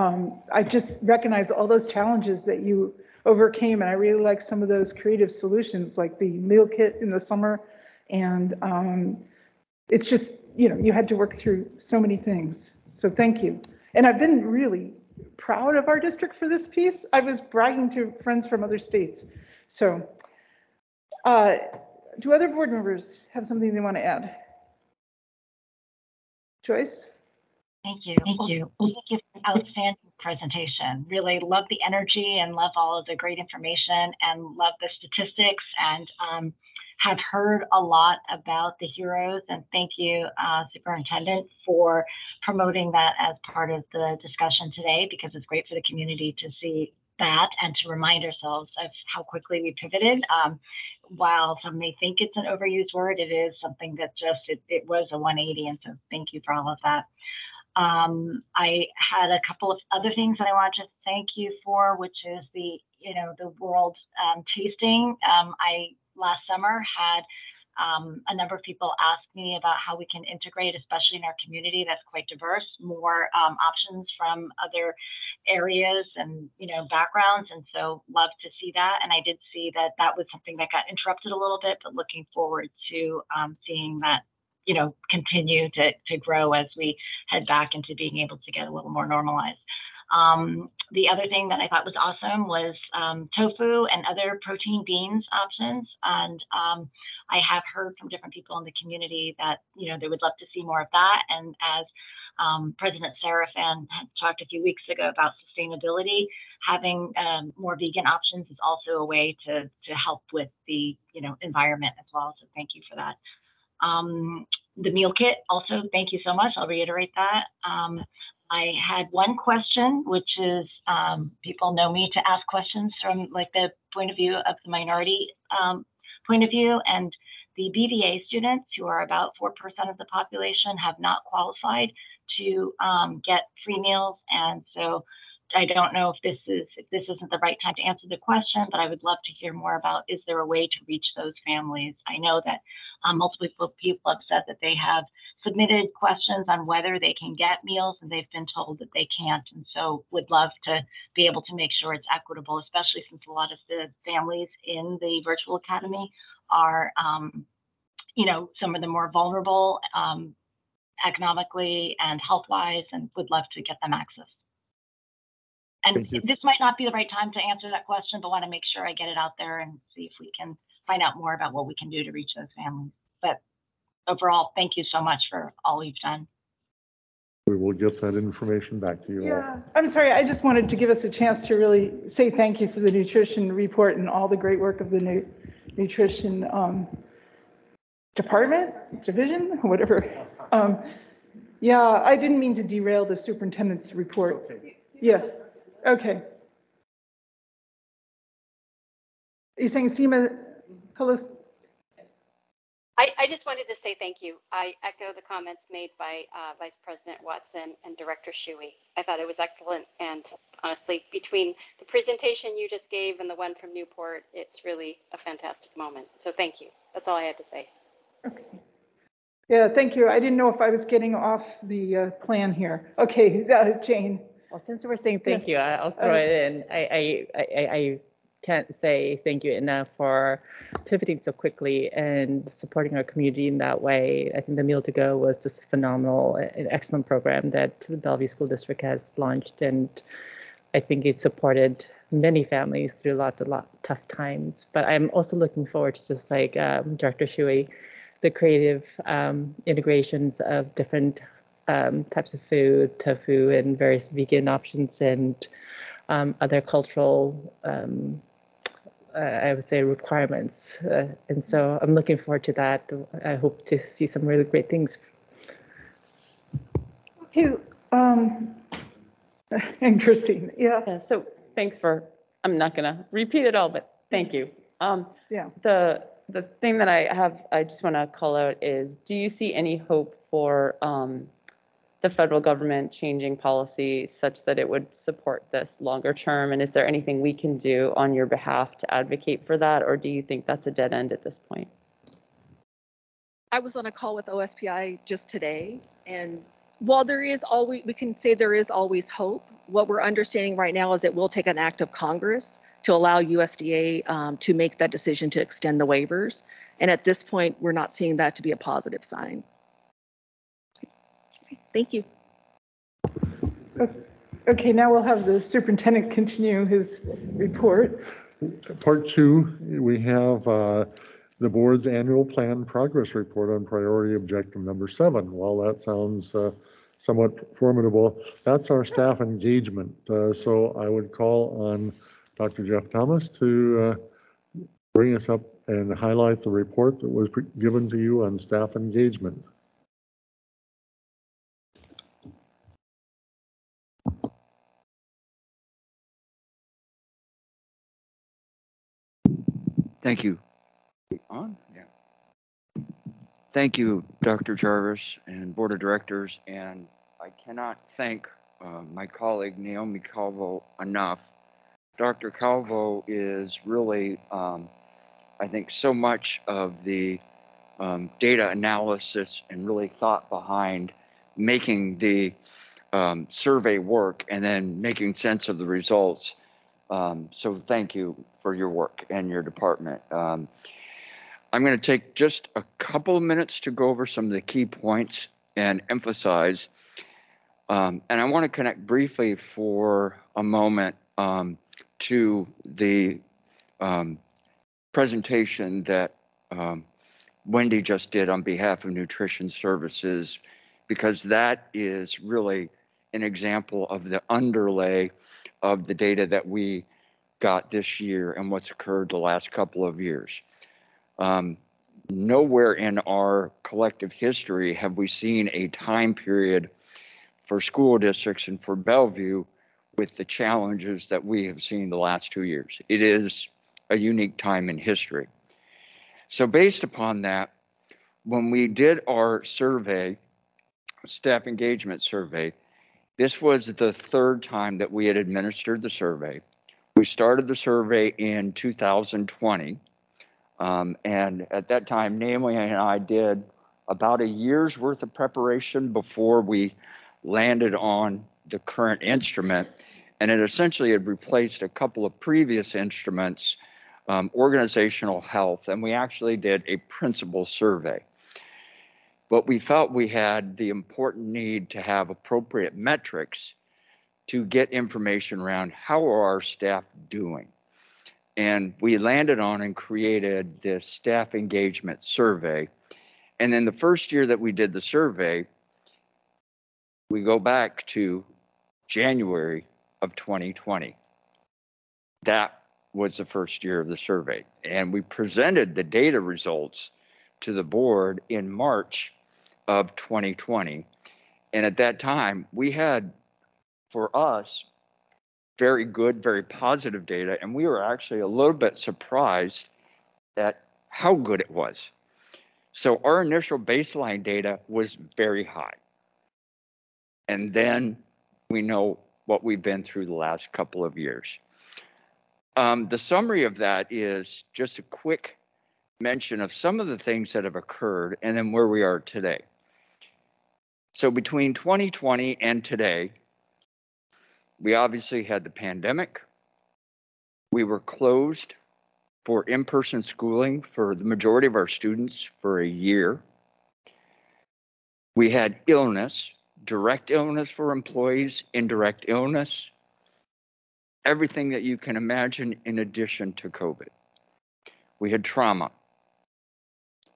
I just recognize all those challenges that you overcame, and I really like some of those creative solutions, like the meal kit in the summer, and it's just, you know, you had to work through so many things, so thank you. And I've been really proud of our district for this piece. I was bragging to friends from other states. So do other board members have something they want to add? Joyce? Thank you. Thank you. Thank you for an outstanding presentation. Really love the energy and love all of the great information and love the statistics, and have heard a lot about the heroes. And thank you, Superintendent, for promoting that as part of the discussion today, because it's great for the community to see that and to remind ourselves of how quickly we pivoted. While some may think it's an overused word, it is something that just, it was a 180. And so thank you for all of that. I had a couple of other things that I wanted to thank you for, which is the world tasting. I last summer had a number of people ask me about how we can integrate, especially in our community that's quite diverse, more options from other areas and backgrounds, and so love to see that. And I did see that that was something that got interrupted a little bit, but looking forward to seeing that continue to grow as we head back into being able to get a little more normalized. The other thing that I thought was awesome was tofu and other protein beans options. And I have heard from different people in the community that, they would love to see more of that. And as President Serafan had talked a few weeks ago about sustainability, having more vegan options is also a way to help with the, environment as well. So thank you for that. The meal kit also, thank you so much. I'll reiterate that. I had one question, which is people know me to ask questions from like the point of view of the minority point of view, and the BVA students, who are about 4% of the population, have not qualified to get free meals. And so I don't know if this isn't the right time to answer the question, but I would love to hear more about, is there a way to reach those families? I know that multiple people have said that they have submitted questions on whether they can get meals and they've been told that they can't. And so would love to be able to make sure it's equitable, especially since a lot of the families in the virtual academy are, some of the more vulnerable economically and health-wise, and would love to get them access. And this might not be the right time to answer that question, but want to make sure I get it out there and see if we can find out more about what we can do to reach those families. But overall, thank you so much for all you've done. We will get that information back to you all. Yeah, I'm sorry. I just wanted to give us a chance to really say thank you for the nutrition report and all the great work of the nutrition division, whatever. Yeah, I didn't mean to derail the superintendent's report. Okay. Yeah, okay. Are you saying Seema? Hello? I just wanted to say thank you. I echo the comments made by Vice President Watson and Director Shuey. I thought it was excellent, and honestly, between the presentation you just gave and the one from Newport, it's really a fantastic moment. So thank you. That's all I had to say. Okay. Yeah, thank you. I didn't know if I was getting off the plan here. Okay, Jane. Well, since we're saying thank you, I'll throw it in. I can't say thank you enough for pivoting so quickly and supporting our community in that way. I think the Meal to Go was just a phenomenal, an excellent program that the Bellevue School District has launched, and I think it supported many families through lots of tough times. But I'm also looking forward to, just like Director Shuey, the creative integrations of different types of food, tofu, and various vegan options, and other cultural, I would say, requirements. And so I'm looking forward to that. I hope to see some really great things. Okay, and Christine, yeah. So thanks for, I'm not gonna repeat it all, but thank you. Yeah. The thing that I just want to call out is, do you see any hope for the federal government changing policy such that it would support this longer term? And is there anything we can do on your behalf to advocate for that? Or do you think that's a dead end at this point? I was on a call with OSPI just today, and while there is always, we can say there is always hope, what we're understanding right now is it will take an act of Congress to allow USDA to make that decision to extend the waivers. And at this point, we're not seeing that to be a positive sign. Okay, thank you. Okay, now we'll have the superintendent continue his report. Part 2, we have the board's annual plan progress report on priority objective number 7. While that sounds somewhat formidable, that's our staff engagement. So I would call on Dr. Jeff Thomas to bring us up and highlight the report that was given to you on staff engagement. Thank you. On? Yeah. Thank you, Dr. Jarvis and Board of Directors, and I cannot thank my colleague Naomi Calvo enough. Dr. Calvo is really, I think, so much of the data analysis and really thought behind making the survey work and then making sense of the results. So thank you for your work and your department. I'm going to take just a couple of minutes to go over some of the key points and emphasize. And I want to connect briefly for a moment to the presentation that Wendy just did on behalf of Nutrition Services, because that is really an example of the underlay of the data that we got this year and what's occurred the last couple of years. Nowhere in our collective history have we seen a time period for school districts and for Bellevue with the challenges that we have seen the last 2 years. It is a unique time in history. So based upon that, when we did our survey, staff engagement survey, This was the third time that we had administered the survey. We started the survey in 2020. And at that time, Naomi and I did about a year's worth of preparation before we landed on the current instrument. And it essentially had replaced a couple of previous instruments, organizational health, and we actually did a principal survey. But we felt we had the important need to have appropriate metrics to get information around how are our staff doing. And we landed on and created this staff engagement survey. And then the first year that we did the survey, we go back to January of 2020. That was the first year of the survey. And we presented the data results to the board in March of 2020. And at that time, we had, for us, very good, very positive data, and we were actually a little bit surprised at how good it was. So our initial baseline data was very high. And then we know what we've been through the last couple of years. The summary of that is just a quick mention of some of the things that have occurred and then where we are today. So between 2020 and today, we obviously had the pandemic. We were closed for in-person schooling for the majority of our students for a year. We had illness, direct illness for employees, indirect illness, everything that you can imagine in addition to COVID. We had trauma,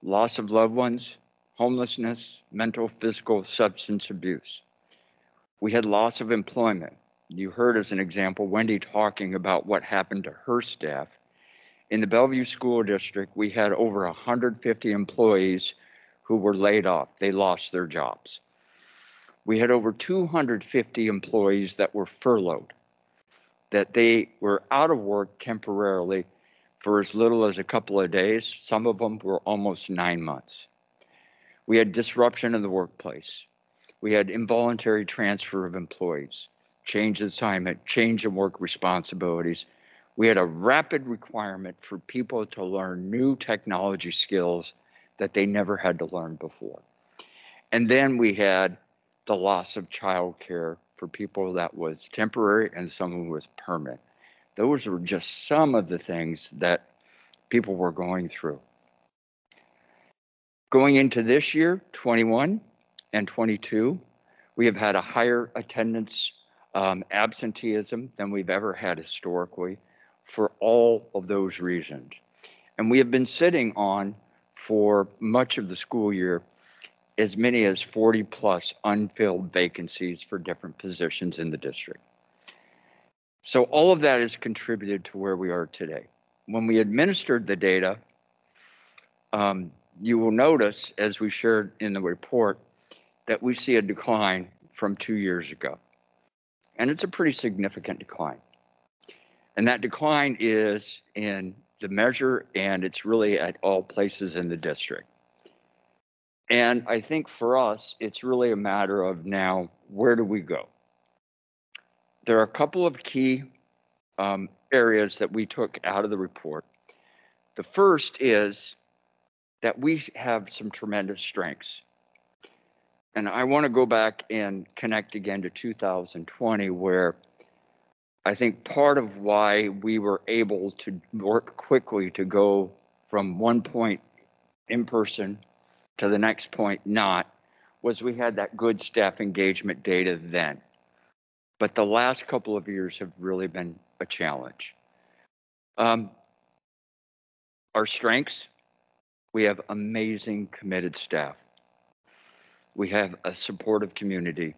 loss of loved ones, homelessness, mental, physical, substance abuse. We had loss of employment. You heard as an example, Wendy talking about what happened to her staff. In the Bellevue School District, we had over 150 employees who were laid off. They lost their jobs. We had over 250 employees that were furloughed, that they were out of work temporarily for as little as a couple of days. Some of them were almost 9 months. We had disruption in the workplace. We had involuntary transfer of employees, change assignment, change in work responsibilities. We had a rapid requirement for people to learn new technology skills that they never had to learn before. And then we had the loss of childcare for people that was temporary and some who was permanent. Those were just some of the things that people were going through. Going into this year, 21 and 22, we have had a higher attendance absenteeism than we've ever had historically for all of those reasons. And we have been sitting on, for much of the school year, as many as 40 plus unfilled vacancies for different positions in the district. So all of that has contributed to where we are today. When we administered the data, you will notice, as we shared in the report, that we see a decline from 2 years ago. And it's a pretty significant decline. And that decline is in the measure, and it's really at all places in the district. And I think for us, it's really a matter of now, where do we go? There are a couple of key areas that we took out of the report. The first is that we have some tremendous strengths. And I want to go back and connect again to 2020, where I think part of why we were able to work quickly to go from one point in person to the next point not, was we had that good staff engagement data then. But the last couple of years have really been a challenge. Our strengths, we have amazing committed staff. We have a supportive community,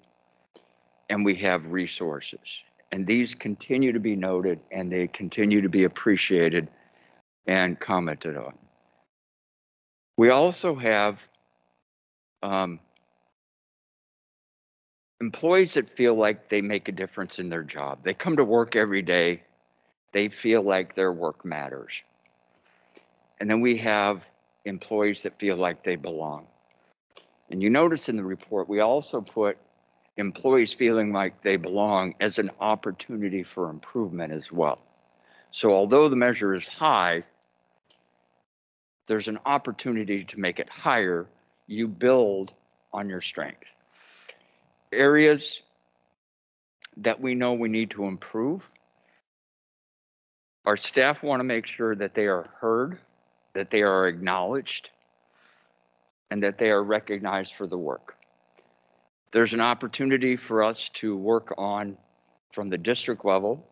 and we have resources. And these continue to be noted, and they continue to be appreciated and commented on. We also have employees that feel like they make a difference in their job. They come to work every day. They feel like their work matters. And then we have employees that feel like they belong. And you notice in the report, we also put employees feeling like they belong as an opportunity for improvement as well. So although the measure is high, there's an opportunity to make it higher. You build on your strengths. Areas that we know we need to improve. Our staff want to make sure that they are heard, that they are acknowledged, and that they are recognized for the work. There's an opportunity for us to work on, from the district level,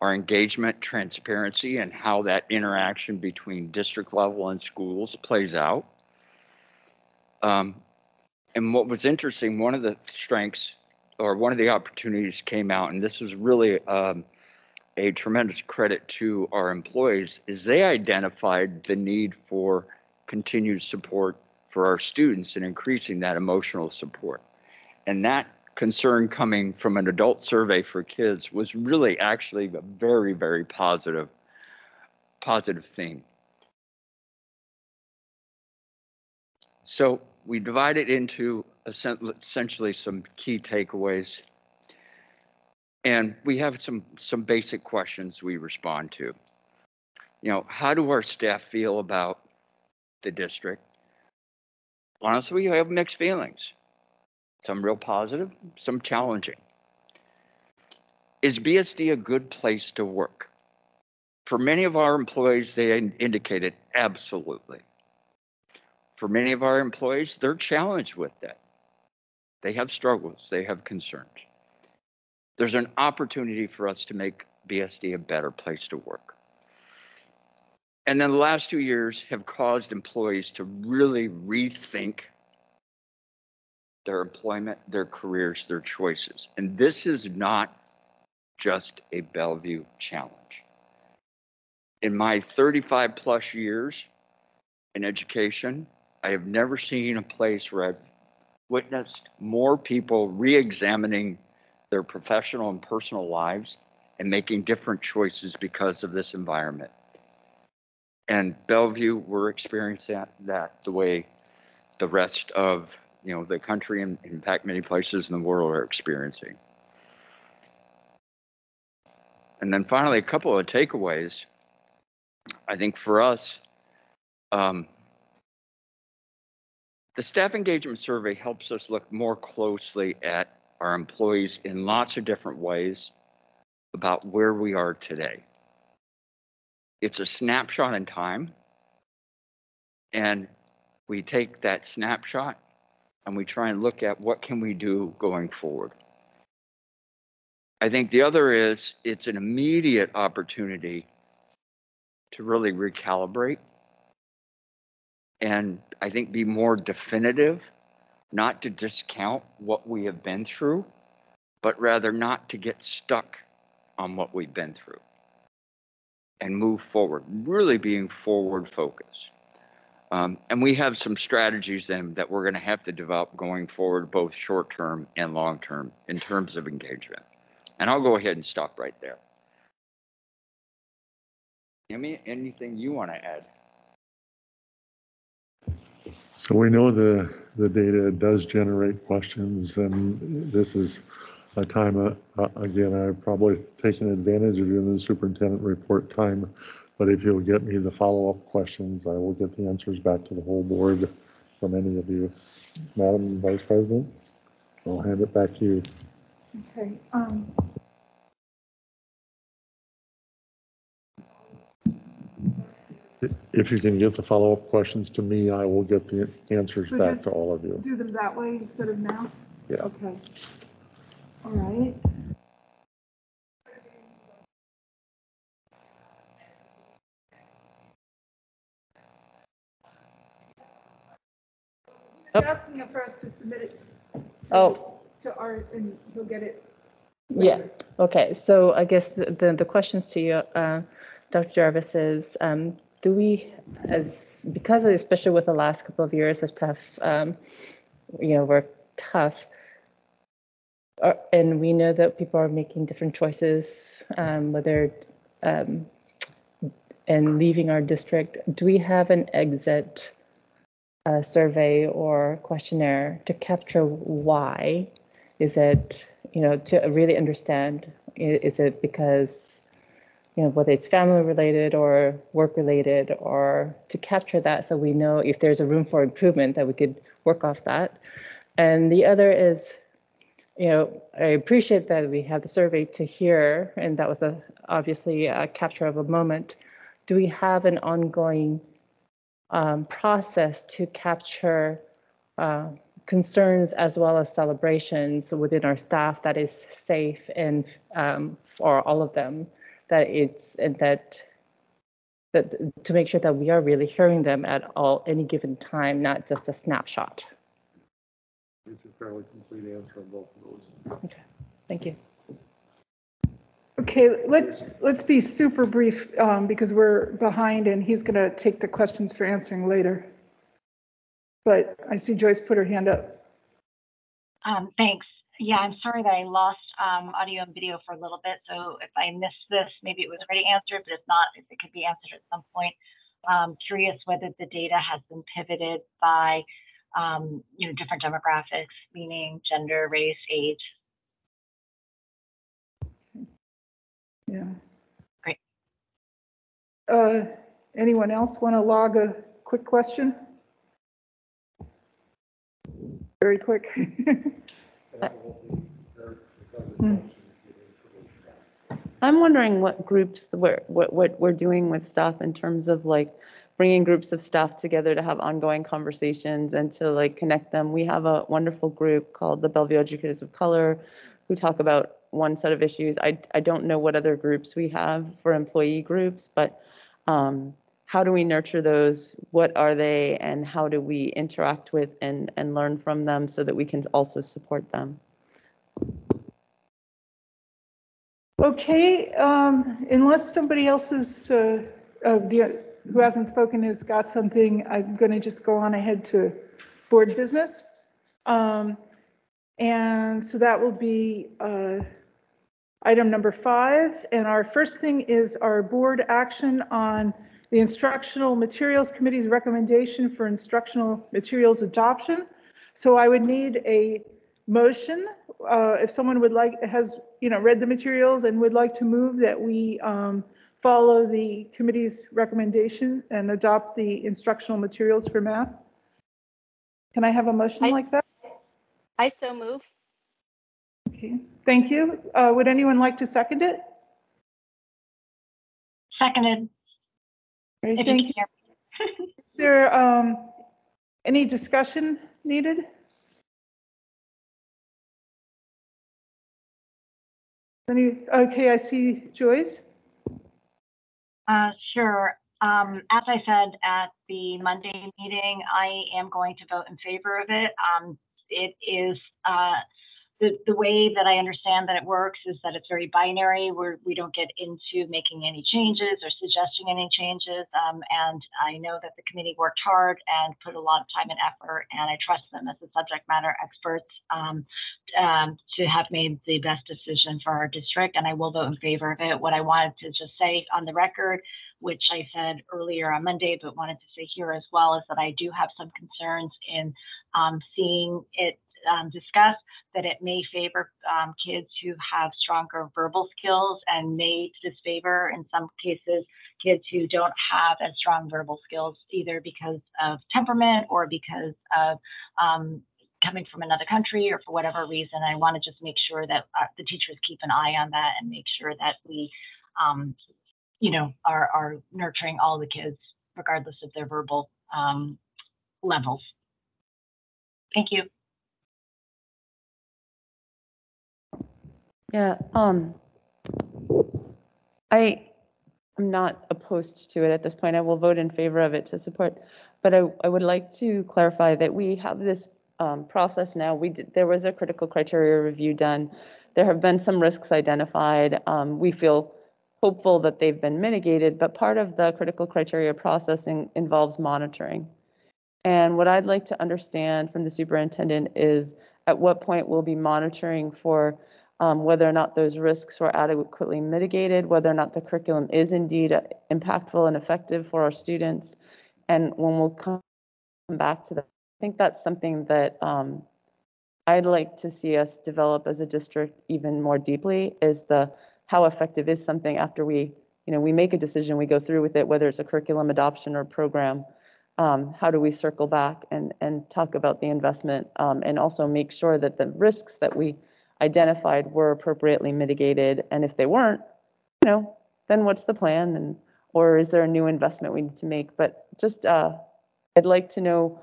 our engagement, transparency, and how that interaction between district level and schools plays out. And what was interesting, one of the strengths or one of the opportunities came out, and this was really a tremendous credit to our employees, is they identified the need for continued support for our students and increasing that emotional support. And that concern coming from an adult survey for kids was really actually a very, very positive thing. So we divided into essentially some key takeaways. And we have some basic questions we respond to. You know, how do our staff feel about the district? Honestly, we have mixed feelings. Some real positive, some challenging. Is BSD a good place to work? For many of our employees, they indicated absolutely. For many of our employees, they're challenged with that. They have struggles, they have concerns. There's an opportunity for us to make BSD a better place to work. And then the last 2 years have caused employees to really rethink their employment, their careers, their choices. And this is not just a Bellevue challenge. In my 35 plus years in education, I have never seen a place where I've witnessed more people re-examining their professional and personal lives and making different choices because of this environment. And Bellevue, we're experiencing that the way the rest of the country and in fact many places in the world are experiencing. And then finally, a couple of takeaways. I think for us, the staff engagement survey helps us look more closely at our employees in lots of different ways about where we are today. It's a snapshot in time, and we take that snapshot and we try and look at what can we do going forward. I think the other is it's an immediate opportunity to really recalibrate and I think be more definitive, not to discount what we have been through, but rather not to get stuck on what we've been through and move forward, really being forward focused. And we have some strategies then that we're going to have to develop going forward, both short term and long term in terms of engagement. And I'll go ahead and stop right there. Amy, anything you want to add? So we know the data does generate questions, and this is a time, again, I've probably taken advantage of doing the superintendent report time, but if you'll get me the follow-up questions, I will get the answers back to the whole board from any of you. Madam Vice President, I'll hand it back to you. Okay. If you can get the follow-up questions to me, I will get the answers So back just to all of you. do them that way instead of now? Yeah. Okay. All right. He's asking for us to submit it to Art, and he'll get it. Yeah. Okay. So I guess the questions to you, Dr. Jarvis, is do we, because especially with the last couple of years of tough, we're tough, and we know that people are making different choices, whether and leaving our district. Do we have an exit survey or questionnaire to capture why Is it, to really understand, is it because, whether it's family related or work related, or to capture that so we know if there's a room for improvement that we could work off that. And the other is, I appreciate that we have the survey to hear, and that was obviously a capture of a moment. Do we have an ongoing process to capture concerns as well as celebrations within our staff that is safe and for all of them, that to make sure that we are really hearing them at any given time, not just a snapshot? It's a fairly complete answer on both of those. Okay, thank you. Okay, let's be super brief because we're behind and he's going to take the questions for answering later. But I see Joyce put her hand up. Thanks. Yeah, I'm sorry that I lost audio and video for a little bit. So if I missed this, maybe it was already answered, but if not, if it could be answered at some point. Curious whether the data has been pivoted by different demographics, meaning gender, race, age. Yeah. Great. Anyone else want to log a quick question? Very quick. I'm wondering what groups, what we're doing with staff in terms of like bringing groups of staff together to have ongoing conversations and to like connect them. We have a wonderful group called the Bellevue Educators of Color who talk about one set of issues. I don't know what other groups we have for employee groups, but how do we nurture those? What are they, and how do we interact with and learn from them so that we can also support them? Okay, unless somebody else is, who hasn't spoken has got something, I'm going to just go on ahead to board business. And so that will be item number 5. And our first thing is our board action on the Instructional Materials Committee's recommendation for instructional materials adoption. So I would need a motion if someone would like, has read the materials and would like to move that we follow the committee's recommendation and adopt the instructional materials for math. Can I have a motion like that? I so move. Okay, thank you. Would anyone like to second it? Seconded. Great, thank you. Is there any discussion needed? Okay, I see Joyce. Sure. As I said at the Monday meeting, I am going to vote in favor of it. It is the way that I understand that it works is that it's very binary, where we don't get into making any changes or suggesting any changes. And I know that the committee worked hard and put a lot of time and effort, and I trust them as the subject matter experts to have made the best decision for our district, and I will vote in favor of it. What I wanted to just say on the record, which I said earlier on Monday, but wanted to say here as well, is that I do have some concerns in seeing it discussed that it may favor kids who have stronger verbal skills and may disfavor, in some cases, kids who don't have as strong verbal skills, either because of temperament or because of coming from another country or for whatever reason. I want to just make sure that the teachers keep an eye on that and make sure that we, are nurturing all the kids regardless of their verbal levels. Thank you. Yeah, I'm not opposed to it at this point. I will vote in favor of it to support, but I would like to clarify that we have this process now. There was a critical criteria review done. There have been some risks identified. We feel hopeful that they've been mitigated, but part of the critical criteria processing involves monitoring. And what I'd like to understand from the superintendent is at what point we'll be monitoring for whether or not those risks were adequately mitigated, whether or not the curriculum is indeed impactful and effective for our students. And when we'll come back to that, I think that's something that I'd like to see us develop as a district even more deeply is how effective is something after we make a decision, we go through with it, whether it's a curriculum adoption or program. How do we circle back and talk about the investment and also make sure that the risks that we identified were appropriately mitigated? And if they weren't, then what's the plan? Or is there a new investment we need to make? But just, I'd like to know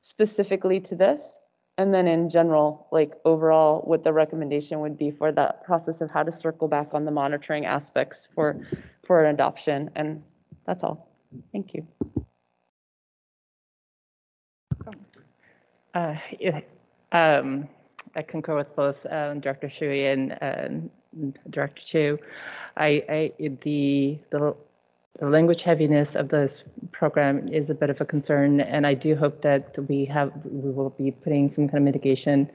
specifically to this, and then in general, like overall, what the recommendation would be for that process of how to circle back on the monitoring aspects for an adoption. And that's all. Thank you. I concur with both Director Shui and Director Chu. The language heaviness of this program is a bit of a concern, and I do hope that we will be putting some kind of mitigation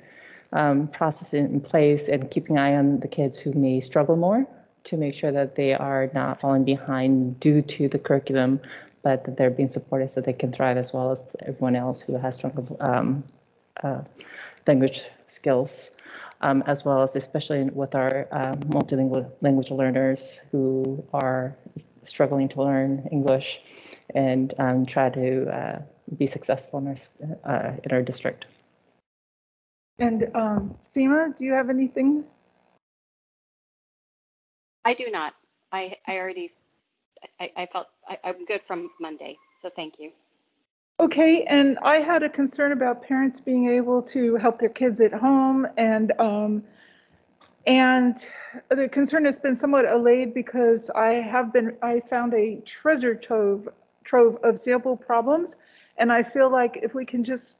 process in place and keeping an eye on the kids who may struggle more to make sure that they are not falling behind due to the curriculum, but that they're being supported so they can thrive as well as everyone else who has stronger language skills, as well as especially with our multilingual language learners who are struggling to learn English and try to be successful in our district. And Seema, do you have anything? I do not. I felt I'm good from Monday, so thank you. Okay, and I had a concern about parents being able to help their kids at home, and the concern has been somewhat allayed because I found a treasure trove of sample problems, and I feel like if we can just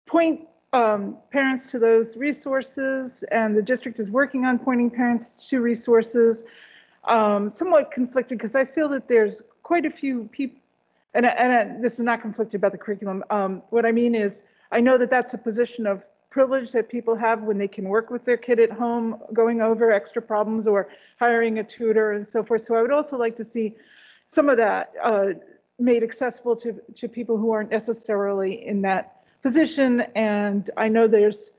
point parents to those resources, and the district is working on pointing parents to resources, somewhat conflicted because I feel that there's quite a few people, and this is not conflicted about the curriculum. What I mean is, I know that that's a position of privilege that people have when they can work with their kid at home, going over extra problems or hiring a tutor and so forth. So I would also like to see some of that made accessible to people who aren't necessarily in that position. And I know there's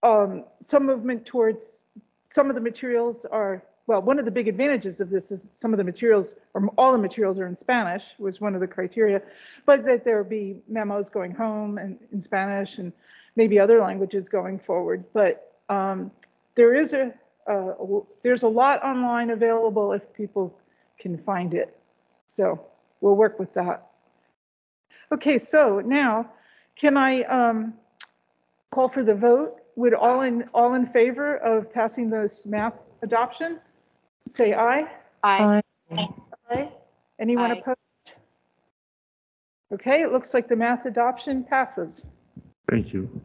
some movement towards some of the materials are, well, one of the big advantages of this is some of the materials, or all the materials are in Spanish, was one of the criteria, but that there be memos going home and in Spanish and maybe other languages going forward. But there's a lot online available if people can find it. So we'll work with that. Okay, so now can I call for the vote? Would all in favor of passing this math adoption say aye? Aye. Aye. Anyone Aye. opposed? Okay, it looks like the math adoption passes. Thank you.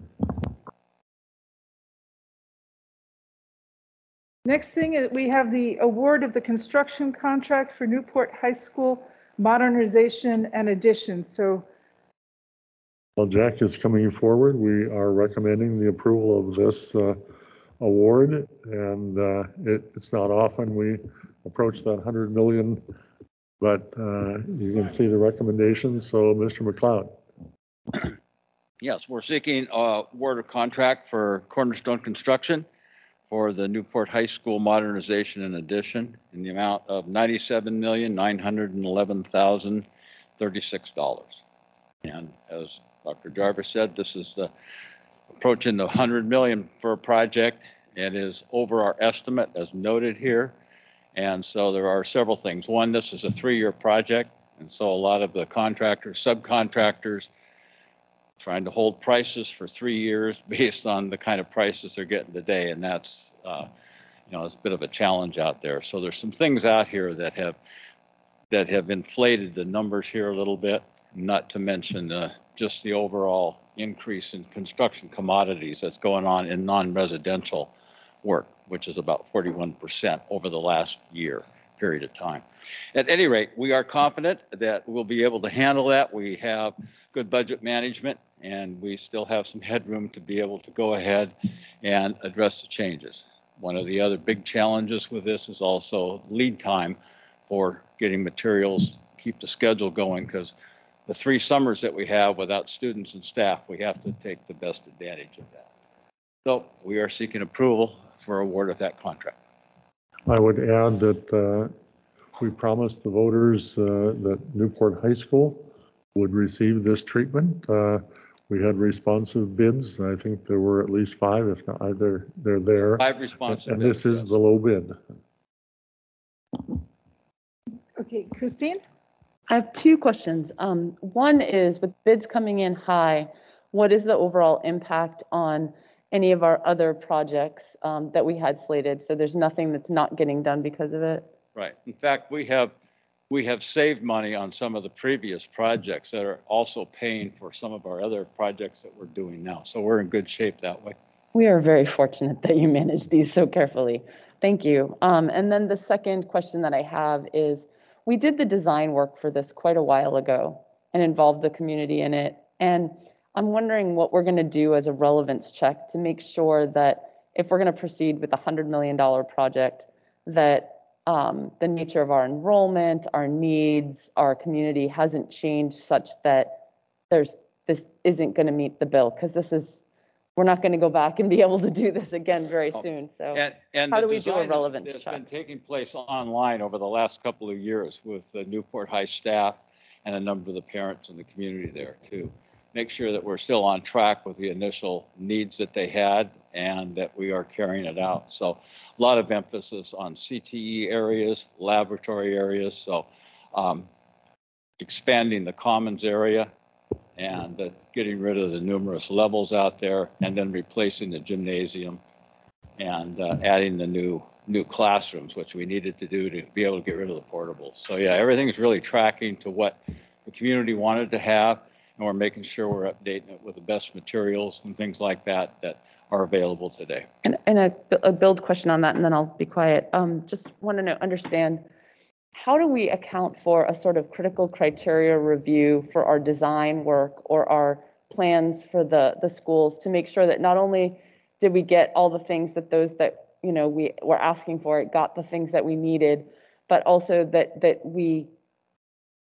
Next thing is we have the award of the construction contract for Newport High School modernization and addition. So, Well, Jack is coming forward. We are recommending the approval of this award, and it's not often we approach that 100 million, but you can see the recommendations. So, Mr. McLeod. Yes, we're seeking award of contract for Cornerstone Construction for the Newport High School modernization and addition in the amount of $97,911,036. And as Dr. Jarvis said, this is approaching the 100 million for a project. It is over our estimate as noted here. And so there are several things. One, this is a 3-year project. And so a lot of the contractors, subcontractors, trying to hold prices for 3 years based on the kind of prices they're getting today. And that's, it's a bit of a challenge out there. So there's some things out here that have inflated the numbers here a little bit, not to mention just the overall increase in construction commodities that's going on in non-residential work, which is about 41% over the last year period of time. At any rate, we are confident that we'll be able to handle that. We have good budget management, and we still have some headroom to be able to go ahead and address the changes. One of the other big challenges with this is also lead time for getting materials, keep the schedule going, because the 3 summers that we have without students and staff, we have to take the best advantage of that. So we are seeking approval for award of that contract. I would add that we promised the voters that Newport High School would receive this treatment. We had responsive bids. I think there were at least 5, if not, they're there. 5 responsive And bids, this is yes. the low bid. Okay, Christine? I have 2 questions. One is, with bids coming in high, what is the overall impact on any of our other projects that we had slated? So there's nothing that's not getting done because of it? Right. In fact, we have saved money on some of the previous projects that are also paying for some of our other projects that we're doing now. So we're in good shape that way. We are very fortunate that you manage these so carefully. Thank you. And then the second question that I have is, we did the design work for this quite a while ago and involved the community in it. And I'm wondering what we're going to do as a relevance check to make sure that if we're going to proceed with a $100 million project, that the nature of our enrollment, our needs, our community hasn't changed such that this isn't going to meet the bill, because we're not going to go back and be able to do this again very soon. So and how the do we do a design relevance has check? been taking place online over the last couple of years with the Newport High staff and a number of the parents in the community there too. Make sure that we're still on track with the initial needs that they had and that we are carrying it out. So a lot of emphasis on CTE areas, laboratory areas. So expanding the commons area and getting rid of the numerous levels out there, and then replacing the gymnasium and adding the new classrooms, which we needed to do to be able to get rid of the portables. So yeah, everything is really tracking to what the community wanted to have, and we're making sure we're updating it with the best materials and things like that that are available today. And a build question on that, and then I'll be quiet. Just want to understand, how do we account for a sort of critical criteria review for our design work or our plans for the schools to make sure that not only did we get all the things that those that we were asking for, it got the things that we needed, but also that we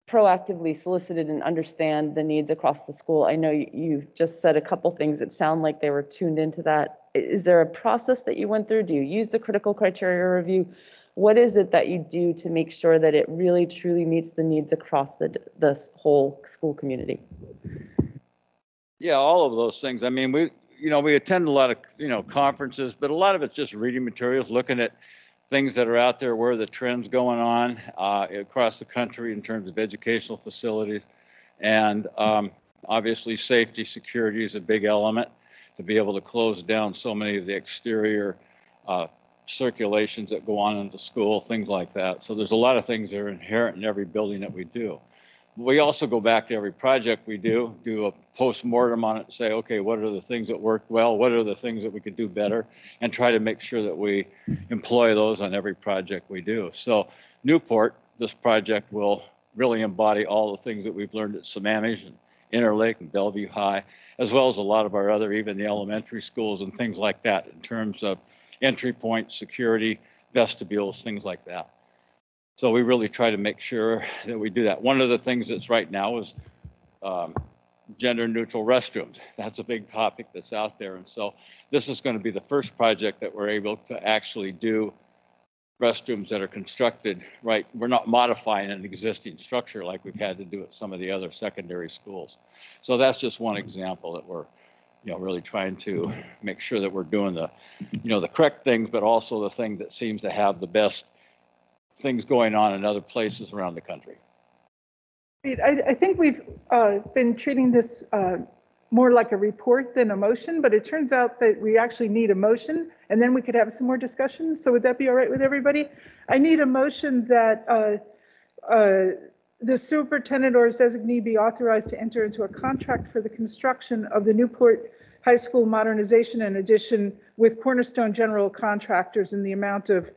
proactively solicited and understand the needs across the school? I know you just said a couple things that sound like they were tuned into that. Is there a process that you went through? Do you use the critical criteria review? What is it that you do to make sure that it really truly meets the needs across the whole school community? Yeah, all of those things. I mean, we attend a lot of conferences, but a lot of it's just reading materials, looking at things that are out there, where the trends going on across the country in terms of educational facilities. And obviously safety, security is a big element to be able to close down so many of the exterior circulations that go on into school, things like that. So there's a lot of things that are inherent in every building that we do. We also go back to every project we do a post-mortem on it and say, okay, what are the things that worked well? What are the things that we could do better? And try to make sure that we employ those on every project we do. So Newport, this project will really embody all the things that we've learned at Sammamish and Interlake and Bellevue High, as well as a lot of our other, even the elementary schools and things like that, in terms of entry points, security, vestibules, things like that. So we really try to make sure that we do that. One of the things that's right now is gender neutral restrooms. That's a big topic that's out there. And so this is going to be the first project that we're able to actually do restrooms that are constructed, right? We're not modifying an existing structure like we've had to do at some of the other secondary schools. So that's just one example that we're really trying to make sure that we're doing the, the correct things, but also the thing that seems to have the best things going on in other places around the country. I think we've been treating this more like a report than a motion, but it turns out that we actually need a motion, and then we could have some more discussion. So would that be all right with everybody? I need a motion that the superintendent or his designee be authorized to enter into a contract for the construction of the Newport High School modernization and addition with Cornerstone General Contractors in the amount of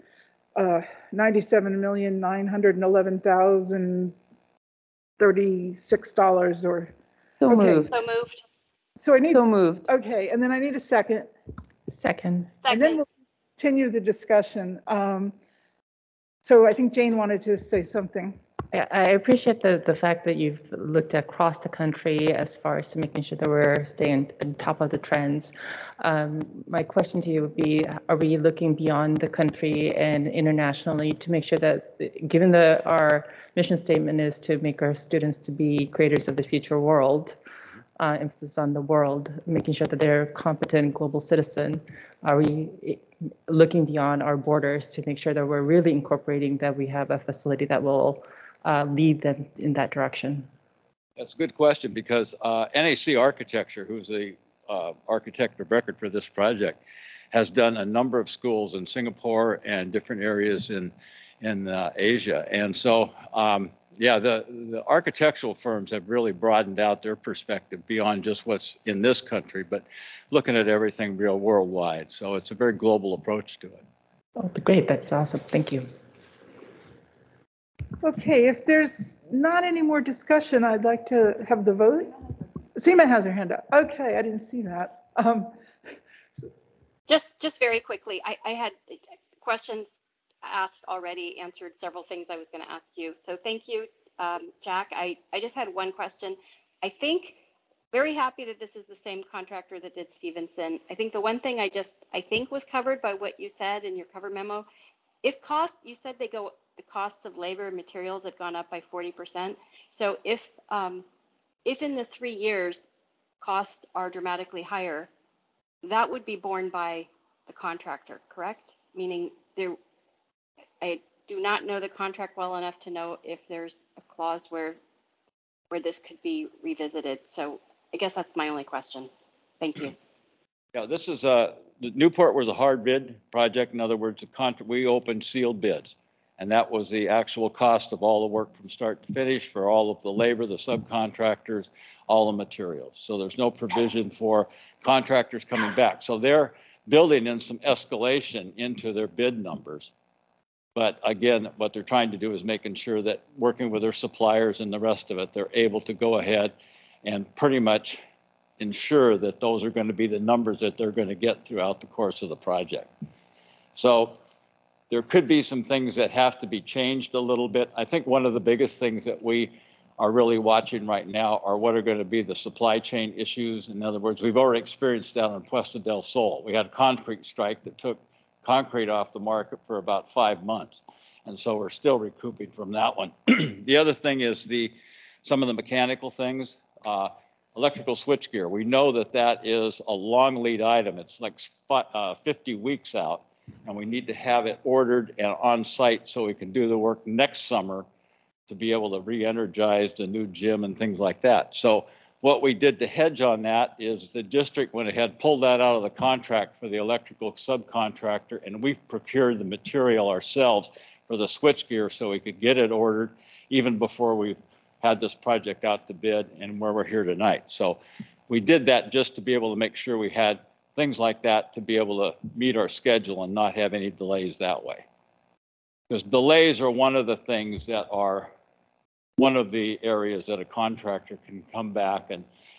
$97,911,036 or. So okay. moved. So moved. So I need. So moved. Okay, and then I need a second. Second. And then we'll continue the discussion. So I think Jane wanted to say something. I appreciate the fact that you've looked across the country as far as to making sure that we're staying on top of the trends. My question to you would be, are we looking beyond the country and internationally to make sure that, given our mission statement is to make our students to be creators of the future world, emphasis on the world, making sure that they're competent global citizen, are we looking beyond our borders to make sure that we're really incorporating that we have a facility that will lead them in that direction? That's a good question, because NAC Architecture, who's the architect of record for this project, has done a number of schools in Singapore and different areas in Asia. And so, yeah, the architectural firms have really broadened out their perspective beyond just what's in this country, but looking at everything real worldwide. So it's a very global approach to it. Oh, great. That's awesome. Thank you. Okay, if there's not any more discussion, I'd like to have the vote. Seema has her hand up. Okay, I didn't see that. Just very quickly, I had questions asked already, answered several things I was going to ask you. So thank you, Jack. I just had one question. I think very happy that this is the same contractor that did Stevenson. I think the one thing I think was covered by what you said in your cover memo. If you said the cost of labor and materials had gone up by 40%. So if in the 3 years costs are dramatically higher, that would be borne by the contractor, correct? Meaning I do not know the contract well enough to know if there's a clause where this could be revisited. So I guess that's my only question. Thank you. Yeah, this is Newport was a hard bid project. In other words, we opened sealed bids, and that was the actual cost of all the work from start to finish for all of the labor, the subcontractors, all the materials. So there's no provision for contractors coming back. So they're building in some escalation into their bid numbers. But again, what they're trying to do is making sure that working with their suppliers and the rest of it, they're able to go ahead and pretty much ensure that those are going to be the numbers that they're going to get throughout the course of the project. So there could be some things that have to be changed a little bit. I think one of the biggest things that we are really watching right now are what are going to be the supply chain issues. In other words, we've already experienced down in Puesta del Sol. We had a concrete strike that took concrete off the market for about 5 months. And so we're still recouping from that one. The other thing is some of the mechanical things, electrical switchgear. We know that is a long lead item. It's like 50 weeks out, and we need to have it ordered and on site so we can do the work next summer to be able to re-energize the new gym and things like that. So what we did to hedge on that is the district went ahead, pulled that out of the contract for the electrical subcontractor, and we procured the material ourselves for the switchgear so we could get it ordered even before we had this project out to bid and where we're here tonight. So we did that just to be able to make sure we had things like that to be able to meet our schedule and not have any delays that way. Because delays are one of the things that are one of the areas that a contractor can come back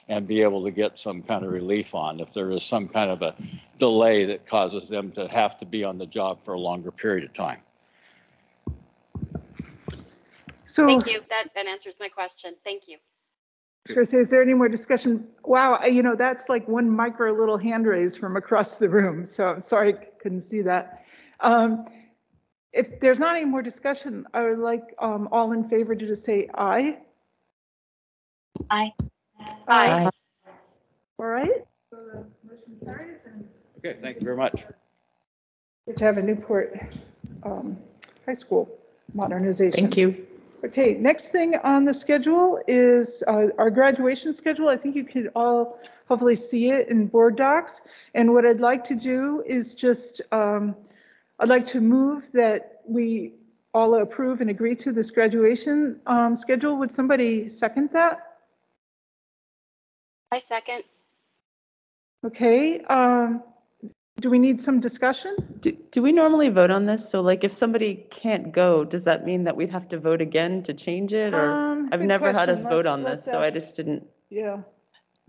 and be able to get some kind of relief on if there is some kind of a delay that causes them to have to be on the job for a longer period of time. So thank you. That answers my question. Thank you. Sure. So is there any more discussion? Wow, that's like one micro little hand raise from across the room. So I'm sorry I couldn't see that. If there's not any more discussion, I would like all in favor to just say aye. Aye. Aye. All right. So the motion carries. Okay, thank you very much. Good to have a Newport High School modernization. Thank you. Okay, next thing on the schedule is our graduation schedule. I think you could all hopefully see it in board docs. And what I'd like to do is just, I'd like to move that we all approve and agree to this graduation schedule. Would somebody second that? I second. Okay, do we need some discussion? Do we normally vote on this? So like if somebody can't go, does that mean that we'd have to vote again to change it? Or I've good never had us question. vote on this, Let's so I ask. just didn't. Yeah.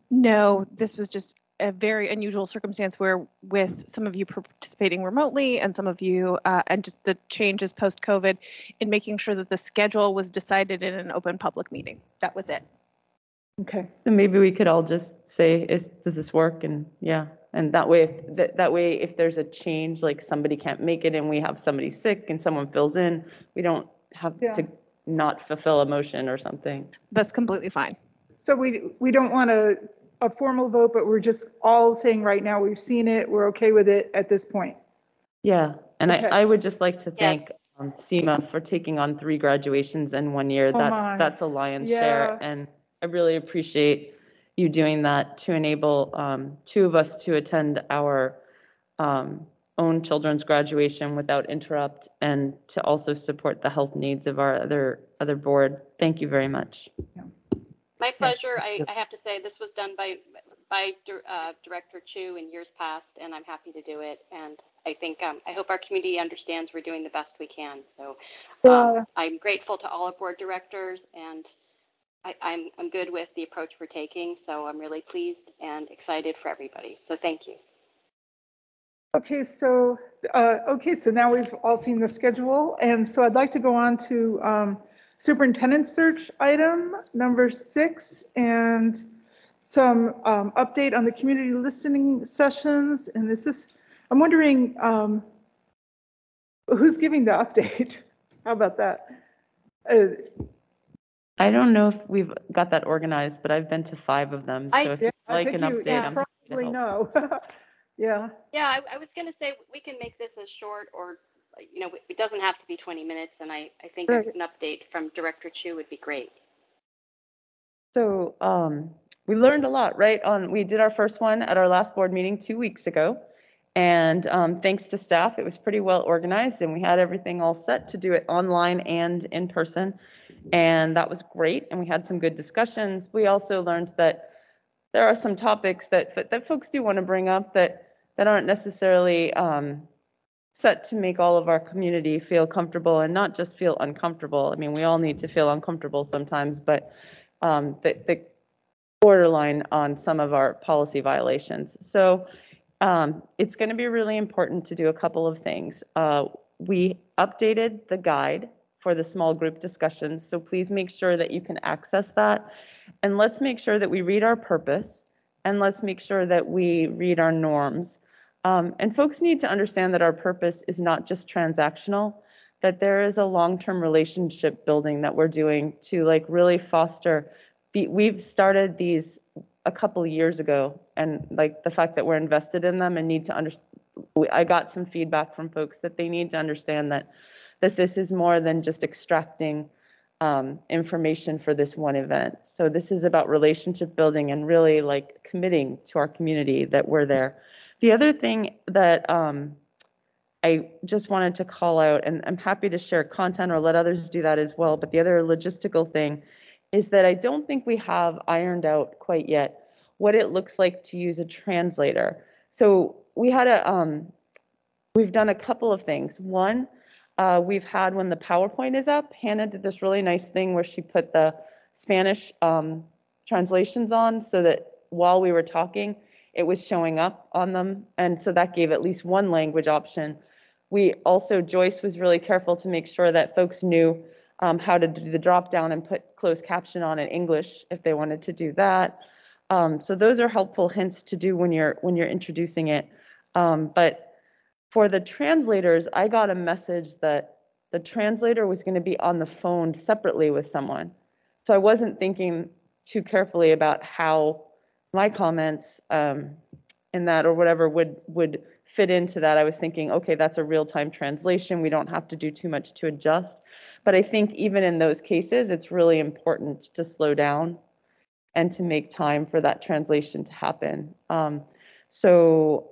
No, this was just a very unusual circumstance where with some of you participating remotely and some of you and just the changes post-COVID in making sure that the schedule was decided in an open public meeting. That was it. Okay. So maybe we could all just say, does this work? And yeah, and that way, that way, if there's a change, like somebody can't make it and we have somebody sick and someone fills in, we don't have to not fulfill a motion or something. That's completely fine. So we don't want a formal vote, but we're just all saying right now, we've seen it, we're okay with it at this point. Yeah, and Okay. I would just like to thank SEMA for taking on 3 graduations in 1 year. Oh my. That's a lion's Yeah. share, and I really appreciate you doing that to enable 2 of us to attend our own children's graduation without interrupt, and to also support the health needs of our other board. Thank you very much. My pleasure. I have to say this was done by Director Chu in years past, and I'm happy to do it. And I think I hope our community understands we're doing the best we can. So I'm grateful to all our board directors, and I'm good with the approach we're taking. So I'm really pleased and excited for everybody. So thank you. Okay, so now we've all seen the schedule, and so I'd like to go on to superintendent search item number 6, and some update on the community listening sessions. And this is, I'm wondering who's giving the update? How about that? I don't know if we've got that organized, but I've been to 5 of them. So if you'd like an update, I'm happy to help. No. Yeah. Yeah, I was going to say we can make this as short, or it doesn't have to be 20 minutes, and I think an update from Director Chu would be great. So we learned a lot, right? We did our first one at our last board meeting 2 weeks ago, and thanks to staff, it was pretty well organized, and we had everything all set to do it online and in person, and that was great. And we had some good discussions. We also learned that there are some topics that folks do want to bring up that aren't necessarily set to make all of our community feel comfortable, and not just feel uncomfortable. I mean, we all need to feel uncomfortable sometimes, but the borderline on some of our policy violations. So it's going to be really important to do a couple of things. We updated the guide for the small group discussions, so please make sure that you can access that. And let's make sure that we read our purpose, and let's make sure that we read our norms. And folks need to understand that our purpose is not just transactional, that there is a long-term relationship building that we're doing to really foster. We've started these a couple of years ago, and the fact that we're invested in them and need to understand. I got some feedback from folks that they need to understand that this is more than just extracting information for this one event. So this is about relationship building and really committing to our community that we're there. The other thing that I just wanted to call out, and I'm happy to share content or let others do that as well, but the other logistical thing is that I don't think we have ironed out quite yet what it looks like to use a translator. So we had we've done a couple of things. One, we've had, when the PowerPoint is up, Hannah did this really nice thing where she put the Spanish translations on, so that while we were talking, it was showing up on them. And so that gave at least one language option. We also, Joyce was really careful to make sure that folks knew how to do the drop down and put closed caption on in English if they wanted to do that. So those are helpful hints to do when you're introducing it. But for the translators, I got a message that the translator was going to be on the phone separately with someone. So I wasn't thinking too carefully about how my comments in that or whatever would fit into that. I was thinking, okay, that's a real-time translation. We don't have to do too much to adjust. But I think even in those cases, it's really important to slow down and to make time for that translation to happen. So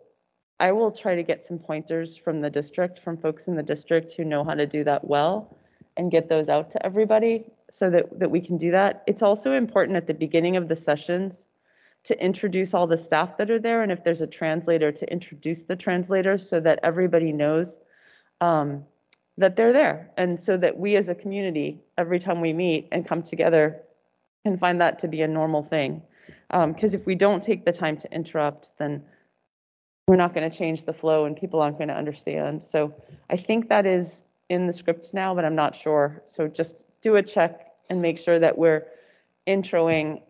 I will try to get some pointers from the district, from folks in the district who know how to do that well, and get those out to everybody so that we can do that. It's also important at the beginning of the sessions to introduce all the staff that are there, and if there's a translator, to introduce the translators so that everybody knows that they're there, and so that we as a community, every time we meet and come together, can find that to be a normal thing. Because if we don't take the time to interrupt, then we're not going to change the flow and people aren't going to understand. So I think that is in the script now, but I'm not sure. So just do a check and make sure that we're introing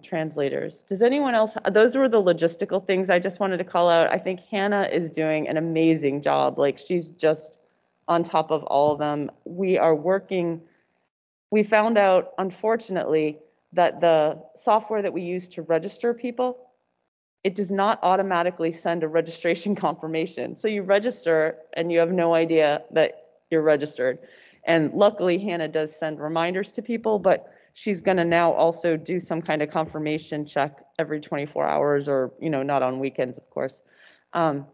translators. Does anyone else, those were the logistical things I just wanted to call out. I think Hannah is doing an amazing job. Like, she's just on top of all of them. We are working, we found out, unfortunately, that the software that we use to register people, it does not automatically send a registration confirmation. So you register and you have no idea that you're registered. And luckily, Hannah does send reminders to people, but she's going to now also do some kind of confirmation check every 24 hours, or, you know, not on weekends, of course, and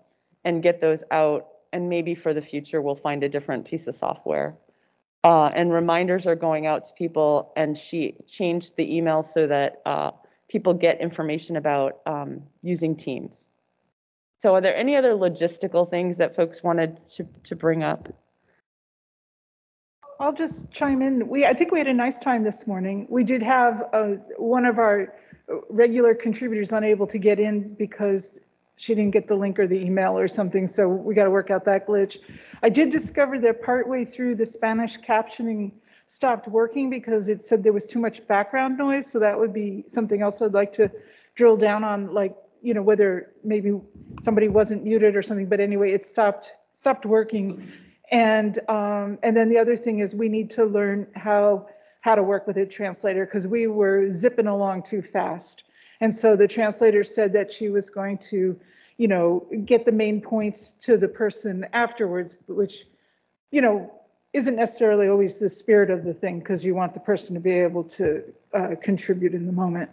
get those out. And maybe for the future, we'll find a different piece of software. And reminders are going out to people, and she changed the email so that people get information about using Teams. So are there any other logistical things that folks wanted to bring up? I'll just chime in. I think we had a nice time this morning. We did have one of our regular contributors unable to get in because she didn't get the link or the email or something, so we got to work out that glitch. I did discover that partway through the Spanish captioning stopped working because it said there was too much background noise, so that would be something else I'd like to drill down on, like, you know, whether maybe somebody wasn't muted or something, but anyway, it stopped working. And then the other thing is we need to learn how to work with a translator, because we were zipping along too fast. And so the translator said that she was going to, you know, get the main points to the person afterwards, which, you know, isn't necessarily always the spirit of the thing, because you want the person to be able to contribute in the moment.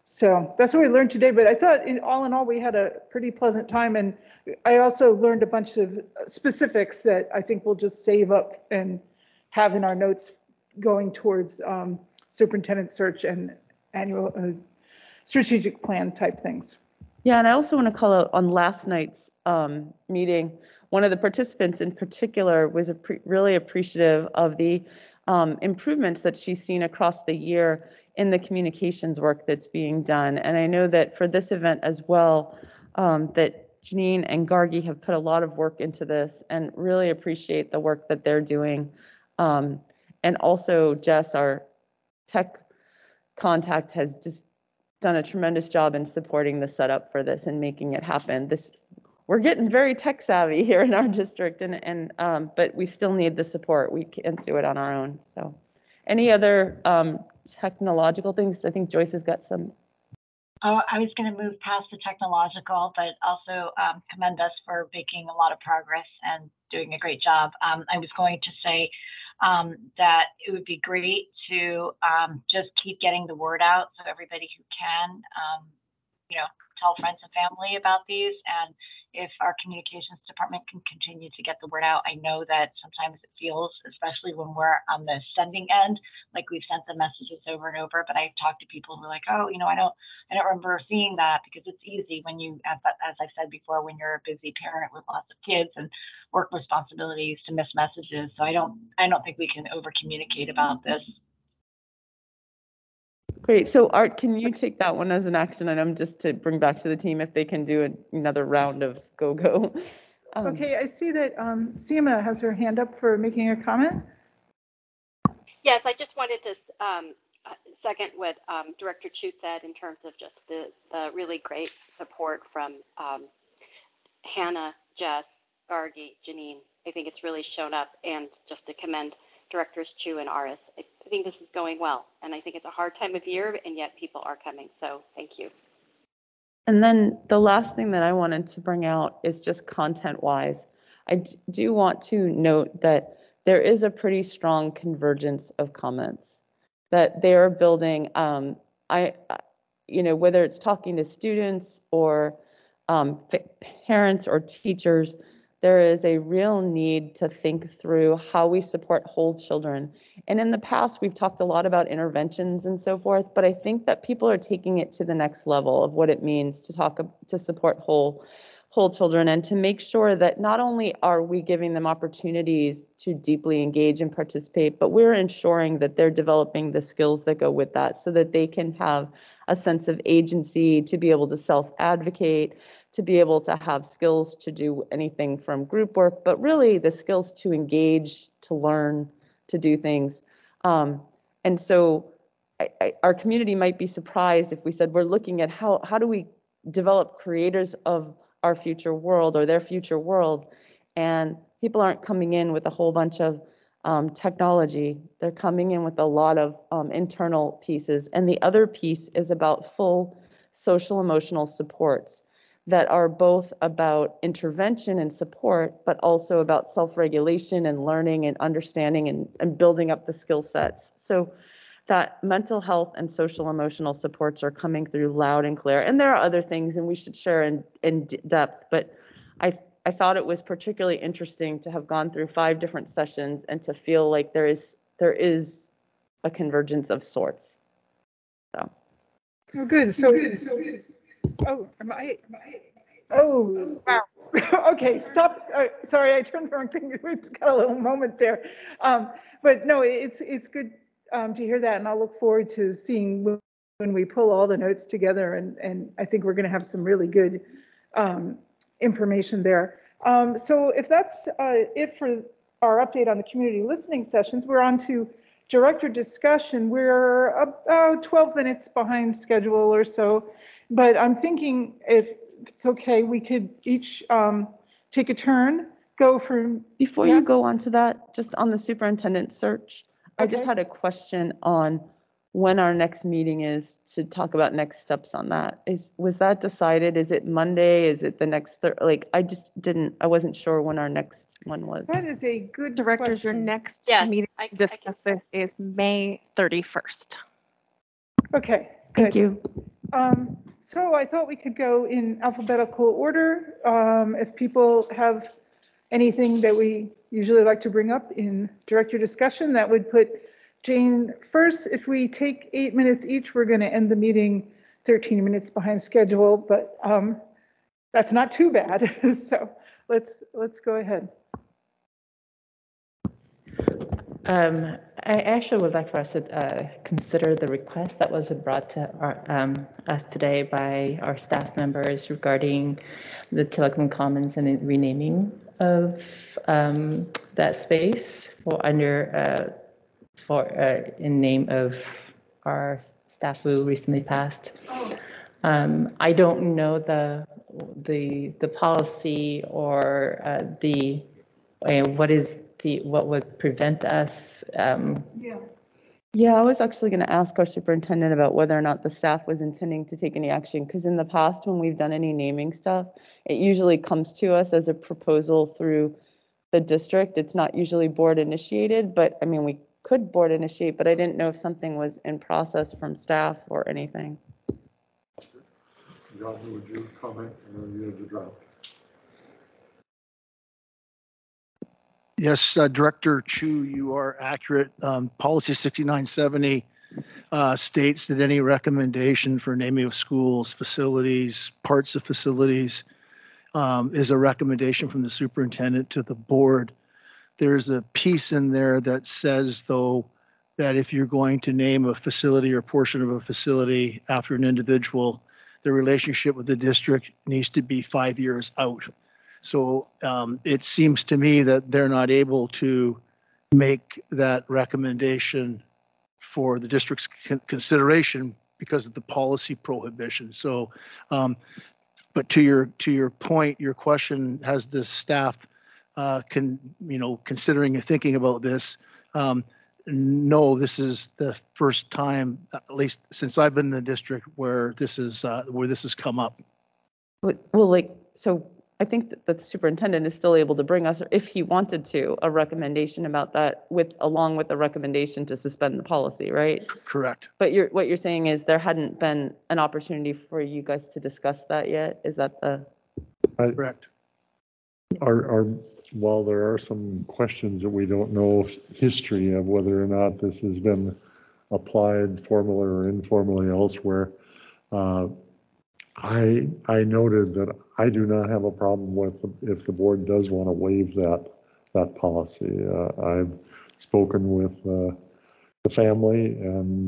So that's what we learned today. But I thought all in all, we had a pretty pleasant time. And I also learned a bunch of specifics that I think we'll just save up and have in our notes going towards superintendent search and annual strategic plan type things. Yeah, and I also want to call out on last night's meeting, one of the participants in particular was really appreciative of the improvements that she's seen across the year in the communications work that's being done. And I know that for this event as well, that Janine and Gargi have put a lot of work into this and really appreciate the work that they're doing. And also Jess, our tech contact, has just done a tremendous job in supporting the setup for this and making it happen. We're getting very tech savvy here in our district, but we still need the support. We can't do it on our own. So any other technological things? I think Joyce has got some. Oh, I was going to move past the technological, but also commend us for making a lot of progress and doing a great job. I was going to say that it would be great to just keep getting the word out, so everybody who can, you know, tell friends and family about these. And if our communications department can continue to get the word out, I know that sometimes it feels, especially when we're on the sending end, like we've sent the messages over and over. But I've talked to people who are like, oh, you know, I don't remember seeing that, because it's easy when you, as I've said before, when you're a busy parent with lots of kids and work responsibilities, to miss messages. So I don't think we can over communicate about this. Great. So Art, can you take that one as an action item just to bring back to the team if they can do another round of go-go? Okay, I see that Seema has her hand up for making a comment. Yes, I just wanted to second what Director Chu said in terms of just the really great support from Hannah, Jess, Gargi, Janine. I think it's really shown up, and just to commend Directors Chu and Aris. I think this is going well, and I think it's a hard time of year, and yet people are coming, so thank you. And then the last thing that I wanted to bring out is just content-wise. I do want to note that there is a pretty strong convergence of comments that they are building. You know, whether it's talking to students or parents or teachers, there is a real need to think through how we support whole children. And in the past, we've talked a lot about interventions and so forth, but I think that people are taking it to the next level of what it means to support whole whole children and to make sure that not only are we giving them opportunities to deeply engage and participate, but we're ensuring that they're developing the skills that go with that so that they can have a sense of agency, to be able to self-advocate, to be able to have skills to do anything from group work, but really the skills to engage, to learn, to do things. And so our community might be surprised if we said we're looking at how do we develop creators of our future world or their future world, and people aren't coming in with a whole bunch of technology. They're coming in with a lot of internal pieces, and the other piece is about full social emotional supports that are both about intervention and support, but also about self-regulation and learning and understanding and building up the skill sets. So that mental health and social emotional supports are coming through loud and clear. And there are other things, and we should share in depth, but I thought it was particularly interesting to have gone through 5 different sessions and to feel like there is a convergence of sorts. So. Oh, good. So, oh, oh, wow. Okay, stop. Sorry, I turned the wrong thing. It's got a little moment there. But no, it's good to hear that, and I'll look forward to seeing when we pull all the notes together, and I think we're going to have some really good information there. So if that's it for our update on the community listening sessions, we're on to director discussion. We're about 12 minutes behind schedule or so, but I'm thinking if it's okay, we could each take a turn, go from. Before you go on to that, just on the superintendent search, I just had a question on when our next meeting is to talk about next steps on that. Was that decided? Is it Monday? Is it the next like I wasn't sure when our next one was. That is a good Directors, question. your next Yes, meeting to discuss this is May 31st. Okay, Thank you. So I thought we could go in alphabetical order. If people have anything that we usually like to bring up in director discussion, that would put Jane first. If we take 8 minutes each, we're going to end the meeting 13 minutes behind schedule, but that's not too bad. So let's go ahead. I actually would like for us to consider the request that was brought to us today by our staff members regarding the Telecom Commons and the renaming of that space in name of our staff who recently passed. I don't know the policy or what would prevent us. Yeah, I was actually going to ask our superintendent about whether or not the staff was intending to take any action, because in the past, when we've done any naming stuff, it usually comes to us as a proposal through the district. It's not usually board initiated, but I mean, we could board initiate, but I didn't know if something was in process from staff or anything. John, would you comment on the draft? Yes, Director Chu, you are accurate. Policy 6970 states that any recommendation for naming of schools, facilities, parts of facilities is a recommendation from the superintendent to the board. There's a piece in there that says, though, that if you're going to name a facility or portion of a facility after an individual, the relationship with the district needs to be 5 years out. So it seems to me that they're not able to make that recommendation for the district's consideration because of the policy prohibition. So, but to your point, your question, has the staff considering and thinking about this? No, this is the first time, at least since I've been in the district, where this has come up. Well, so I think that the superintendent is still able to bring us, if he wanted to, a recommendation about that along with the recommendation to suspend the policy, right? Correct. But what you're saying is there hadn't been an opportunity for you guys to discuss that yet? Is that the? Correct. While there are some questions that we don't know history of whether or not this has been applied formally or informally elsewhere, I noted that I do not have a problem with if the board does want to waive that policy. I've spoken with the family, and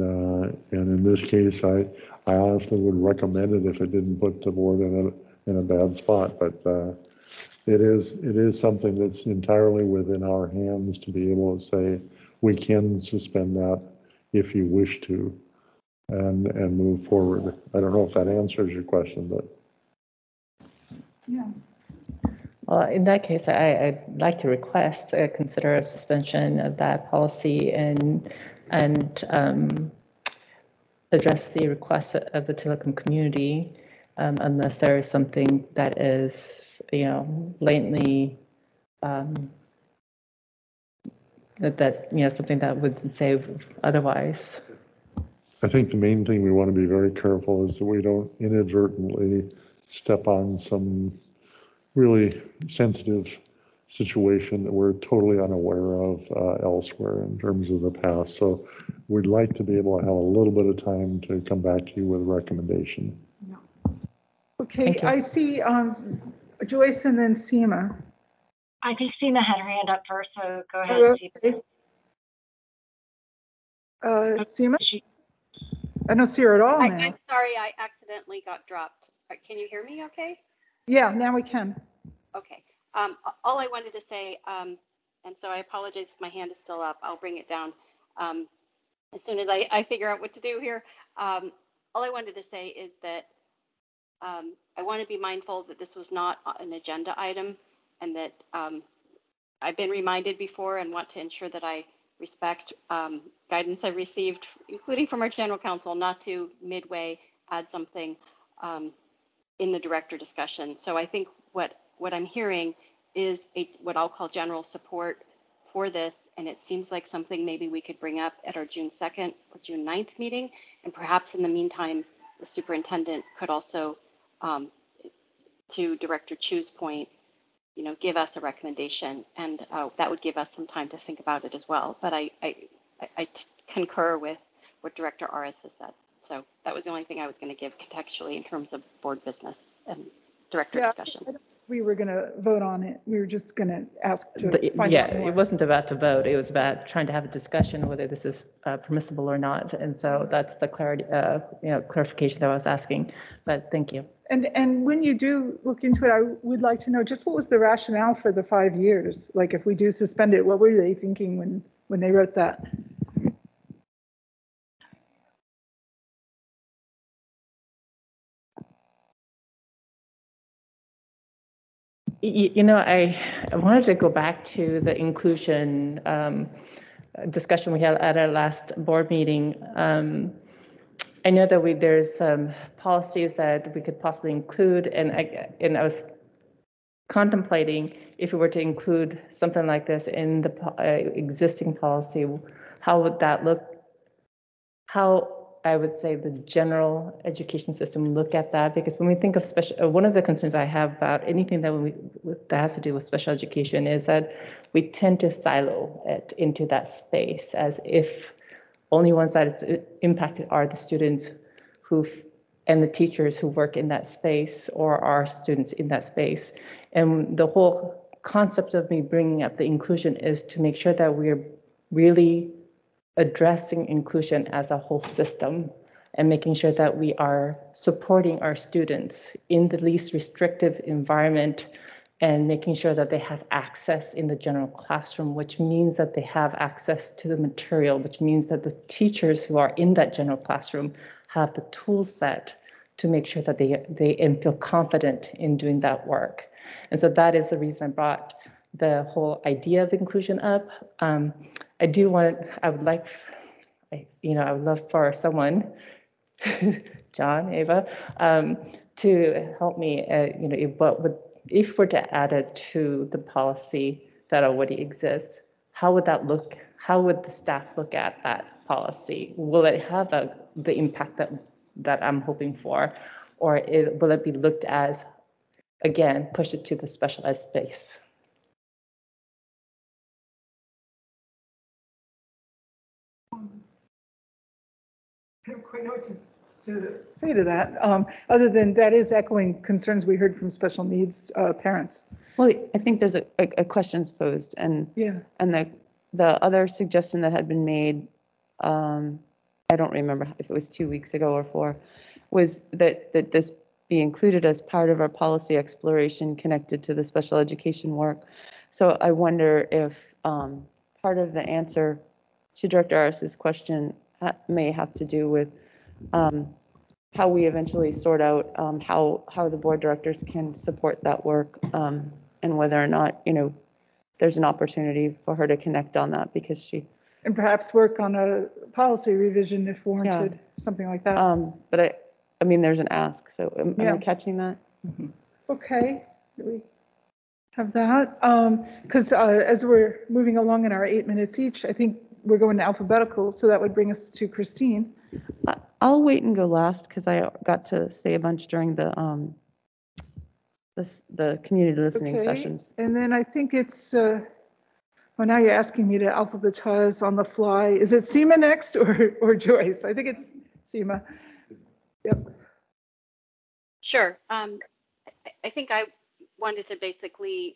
in this case, I honestly would recommend it if it didn't put the board in a bad spot. But it is something that's entirely within our hands to be able to say we can suspend that if you wish to, and move forward. I don't know if that answers your question, but Yeah. Well, in that case, I'd like to request a consider a suspension of that policy and address the request of the telecom community, unless there is something that is, blatantly that's something that would say otherwise. I think the main thing we want to be very careful is that we don't inadvertently step on some really sensitive situation that we're totally unaware of elsewhere in terms of the past. So we'd like to be able to have a little bit of time to come back to you with a recommendation. Okay, I see Joyce and then Seema. I think Seema had her hand up first, so go ahead. Okay. Seema? I don't see her at all now. I'm sorry, I accidentally got dropped. Can you hear me okay? Yeah, now we can. Okay. All I wanted to say, and so I apologize if my hand is still up, I'll bring it down as soon as I figure out what to do here. All I wanted to say is that I want to be mindful that this was not an agenda item, and that I've been reminded before and want to ensure that I respect guidance I received, including from our general counsel, not to midway add something in the director discussion. So I think what I'm hearing is what I'll call general support for this, and it seems like something maybe we could bring up at our June 2nd or June 9th meeting, and perhaps in the meantime, the superintendent could also, to Director Chu's point, give us a recommendation, and that would give us some time to think about it as well. But I concur with what Director Aras has said. So that was the only thing I was going to give contextually in terms of board business and director discussion. We were going to vote on it. We were just going to ask to find out more. It wasn't about to vote. It was about trying to have a discussion whether this is permissible or not. And so that's the clarity, clarification that I was asking. But thank you. And when you do look into it, I would like to know just what was the rationale for the 5 years? Like, if we do suspend it, what were they thinking when they wrote that? I wanted to go back to the inclusion discussion we had at our last board meeting. I know that there's some policies that we could possibly include, and I was contemplating if we were to include something like this in the existing policy, how would that look? How I would say the general education system look at that, because when we think of special, one of the concerns I have about anything that has to do with special education is that we tend to silo it into that space as if only one side is impacted are the students and the teachers who work in that space or are students in that space. And the whole concept of me bringing up the inclusion is to make sure that we're really addressing inclusion as a whole system and making sure that we are supporting our students in the least restrictive environment and making sure that they have access in the general classroom, which means that they have access to the material, which means that the teachers who are in that general classroom have the tool set to make sure that they feel confident in doing that work. And so that is the reason I brought the whole idea of inclusion up. I would love for someone, John, Ava, to help me, if we're to add it to the policy that already exists, how would that look? How would the staff look at that policy? Will it have the impact that I'm hoping for? Or will it be looked as, again, push it to the specialized space? I don't quite know what to to say to that, other than that is echoing concerns we heard from special needs parents. Well, I think there's a questions posed, and Yeah. and the other suggestion that had been made, I don't remember if it was 2 weeks ago or 4, was that this be included as part of our policy exploration connected to the special education work. So I wonder if part of the answer to Director Aris's question may have to do with how we eventually sort out how the board directors can support that work, and whether or not, there's an opportunity for her to connect on that, because she. And perhaps work on a policy revision if warranted, something like that. But I mean, there's an ask, so am I catching that? Okay, do we have that? Because as we're moving along in our 8 minutes each, I think we're going to alphabetical, so that would bring us to Christine. I'll wait and go last because I got to say a bunch during the community listening sessions. And then I think it's, well, now you're asking me to alphabetize on the fly. Is it Seema next or Joyce? I think it's Seema. Yep. Sure. I think I wanted to basically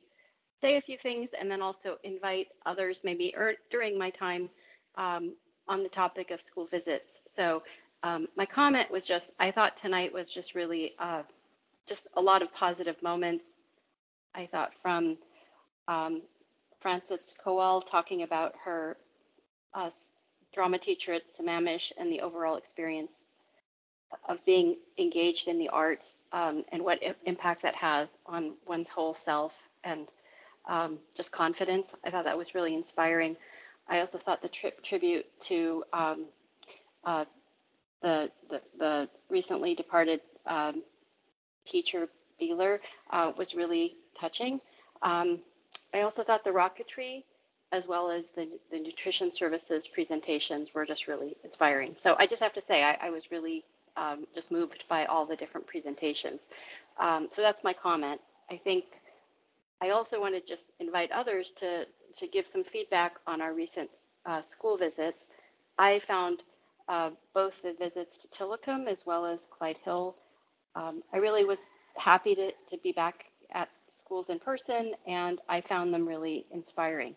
say a few things and then also invite others maybe during my time on the topic of school visits. So my comment was just, I thought tonight was just really just a lot of positive moments. I thought from Frances Kowal talking about her drama teacher at Sammamish and the overall experience of being engaged in the arts, and what impact that has on one's whole self and just confidence. I thought that was really inspiring. I also thought the tribute to the recently departed teacher Beeler was really touching. I also thought the Rocketry, as well as the nutrition services presentations, were just really inspiring. So I just have to say, I was really just moved by all the different presentations. So that's my comment. I think I also want to just invite others to give some feedback on our recent school visits. I found both the visits to Tillicum as well as Clyde Hill. I really was happy to be back at schools in person, and I found them really inspiring.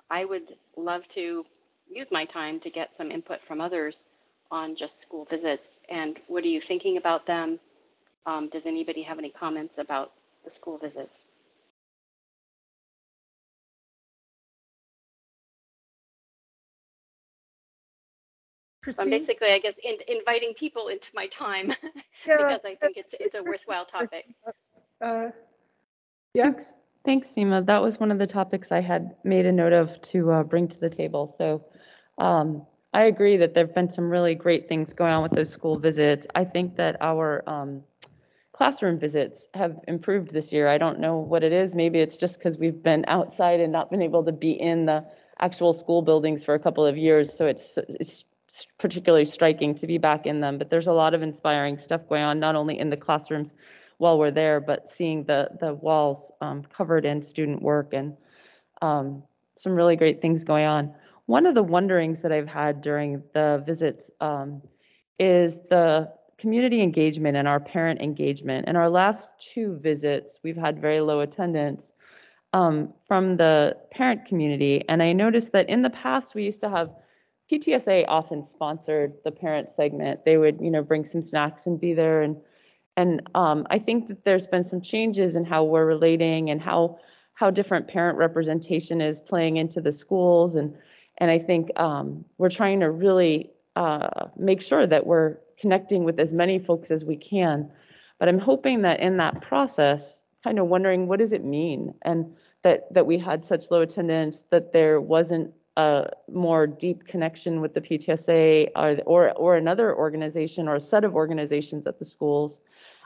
I would love to use my time to get some input from others on just school visits, and what are you thinking about them? Does anybody have any comments about the school visits? So I'm basically, I guess, inviting people into my time because I think it's a worthwhile topic. Yeah. Thanks, Seema. That was one of the topics I had made a note of to bring to the table. So I agree that there have been some really great things going on with those school visits. I think that our classroom visits have improved this year. I don't know what it is. Maybe it's just because we've been outside and not been able to be in the actual school buildings for a couple of years. So it's particularly striking to be back in them. But there's a lot of inspiring stuff going on, not only in the classrooms while we're there, but seeing the walls covered in student work, and some really great things going on. One of the wonderings that I've had during the visits is the community engagement and our parent engagement. In our last 2 visits, we've had very low attendance from the parent community. And I noticed that in the past, we used to have PTSA often sponsored the parent segment. They would, bring some snacks and be there. And I think that there's been some changes in how we're relating and how different parent representation is playing into the schools. And I think we're trying to really make sure that we're connecting with as many folks as we can. But I'm hoping that in that process, kind of wondering, what does it mean? And that we had such low attendance, that there wasn't a more deep connection with the PTSA or another organization or a set of organizations at the schools.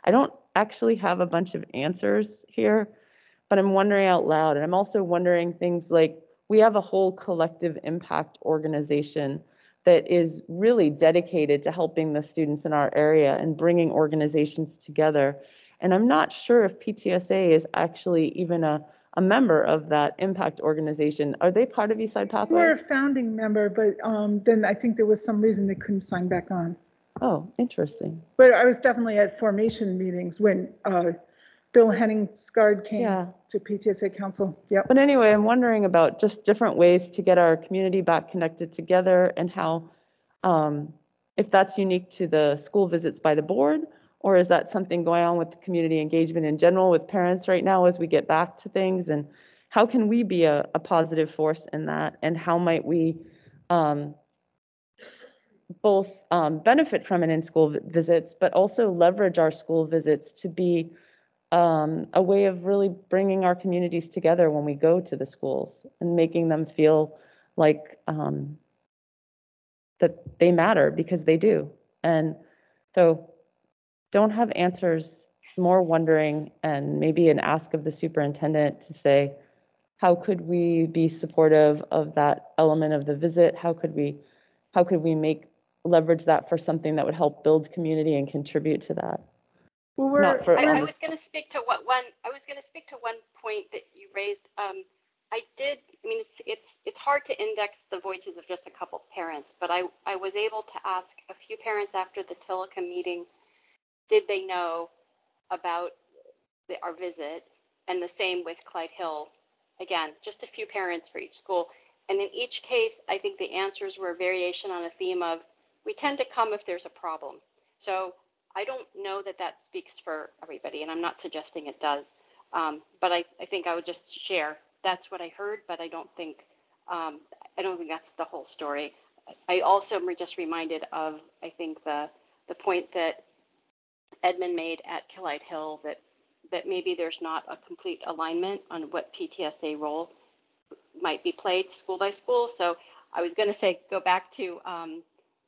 I don't actually have a bunch of answers here, but I'm wondering out loud. And I'm also wondering things like, we have a whole collective impact organization that is really dedicated to helping the students in our area and bringing organizations together. And I'm not sure if PTSA is actually even a member of that impact organization. Are they part of Eastside Pathways? We're a founding member, but then I think there was some reason they couldn't sign back on. Oh, interesting. But I was definitely at formation meetings when Bill Henningsgard came Yeah. to PTSA Council. Yep. But anyway, I'm wondering about just different ways to get our community back connected together and how, if that's unique to the school visits by the board, or is that something going on with community engagement in general with parents right now as we get back to things? And how can we be a positive force in that? And how might we both benefit from it in school visits, but also leverage our school visits to be a way of really bringing our communities together when we go to the schools and making them feel like that they matter, because they do. And so don't have answers, more wondering, and maybe an ask of the superintendent to say, how could we be supportive of that element of the visit? How could we leverage that for something that would help build community and contribute to that? Well, I was going to speak to one point that you raised. It's hard to index the voices of just a couple parents, but I was able to ask a few parents after the Tillicum meeting, did they know about our visit? And the same with Clyde Hill. Again, just a few parents for each school. And in each case, I think the answers were a variation on a theme of, we tend to come if there's a problem. So I don't know that that speaks for everybody, and I'm not suggesting it does. But I think I would just share, that's what I heard, but I don't think that's the whole story. I also am just reminded of, I think, the point that Edmund made at Clyde Hill, that maybe there's not a complete alignment on what PTSA role might be played school by school. So I was going to say, go back to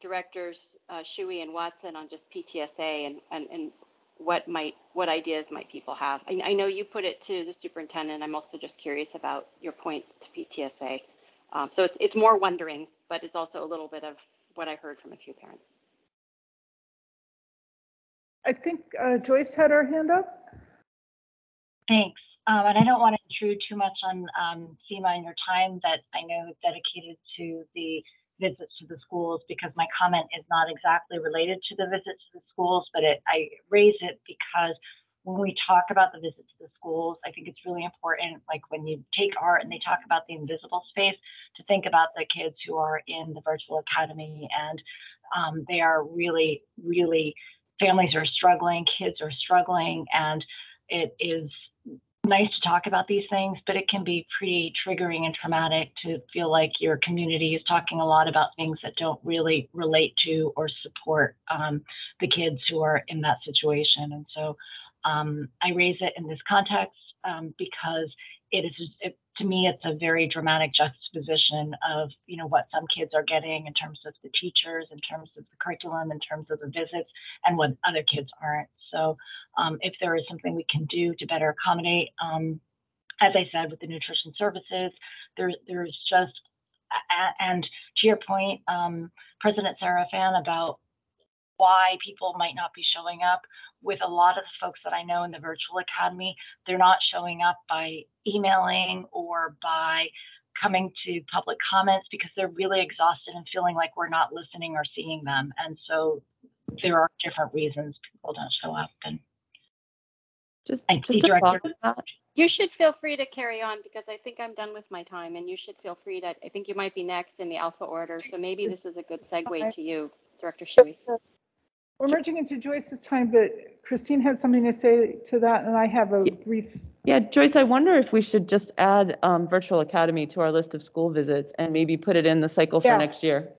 directors Shuey and Watson on just PTSA and what ideas might people have. I know you put it to the superintendent. I'm also just curious about your point to PTSA. So it's more wonderings, but it's also a little bit of what I heard from a few parents. I think Joyce had her hand up. Thanks. And I don't want to intrude too much on Seema and your time that I know is dedicated to the visits to the schools, because my comment is not exactly related to the visits to the schools, but I raise it because when we talk about the visit to the schools, I think it's really important, like when you take art and they talk about the invisible space, to think about the kids who are in the virtual academy, and they are really, really, families are struggling, kids are struggling, and it is nice to talk about these things, but it can be pretty triggering and traumatic to feel like your community is talking a lot about things that don't really relate to or support the kids who are in that situation. And so I raise it in this context because to me, it's a very dramatic juxtaposition of, what some kids are getting in terms of the teachers, in terms of the curriculum, in terms of the visits, and what other kids aren't. So if there is something we can do to better accommodate, as I said, with the nutrition services, there's just, and to your point, President Serafan, about why people might not be showing up. With a lot of the folks that I know in the virtual academy, they're not showing up by emailing or by coming to public comments because they're really exhausted and feeling like we're not listening or seeing them. And so there are different reasons people don't show up. And just you should feel free to carry on, because I think I'm done with my time, and you should feel free to, I think you might be next in the alpha order. So maybe this is a good segue to you, Director Shuey. We're merging into Joyce's time, but Christine had something to say to that, and I have a brief. Yeah, Joyce, I wonder if we should just add Virtual Academy to our list of school visits and maybe put it in the cycle for next year.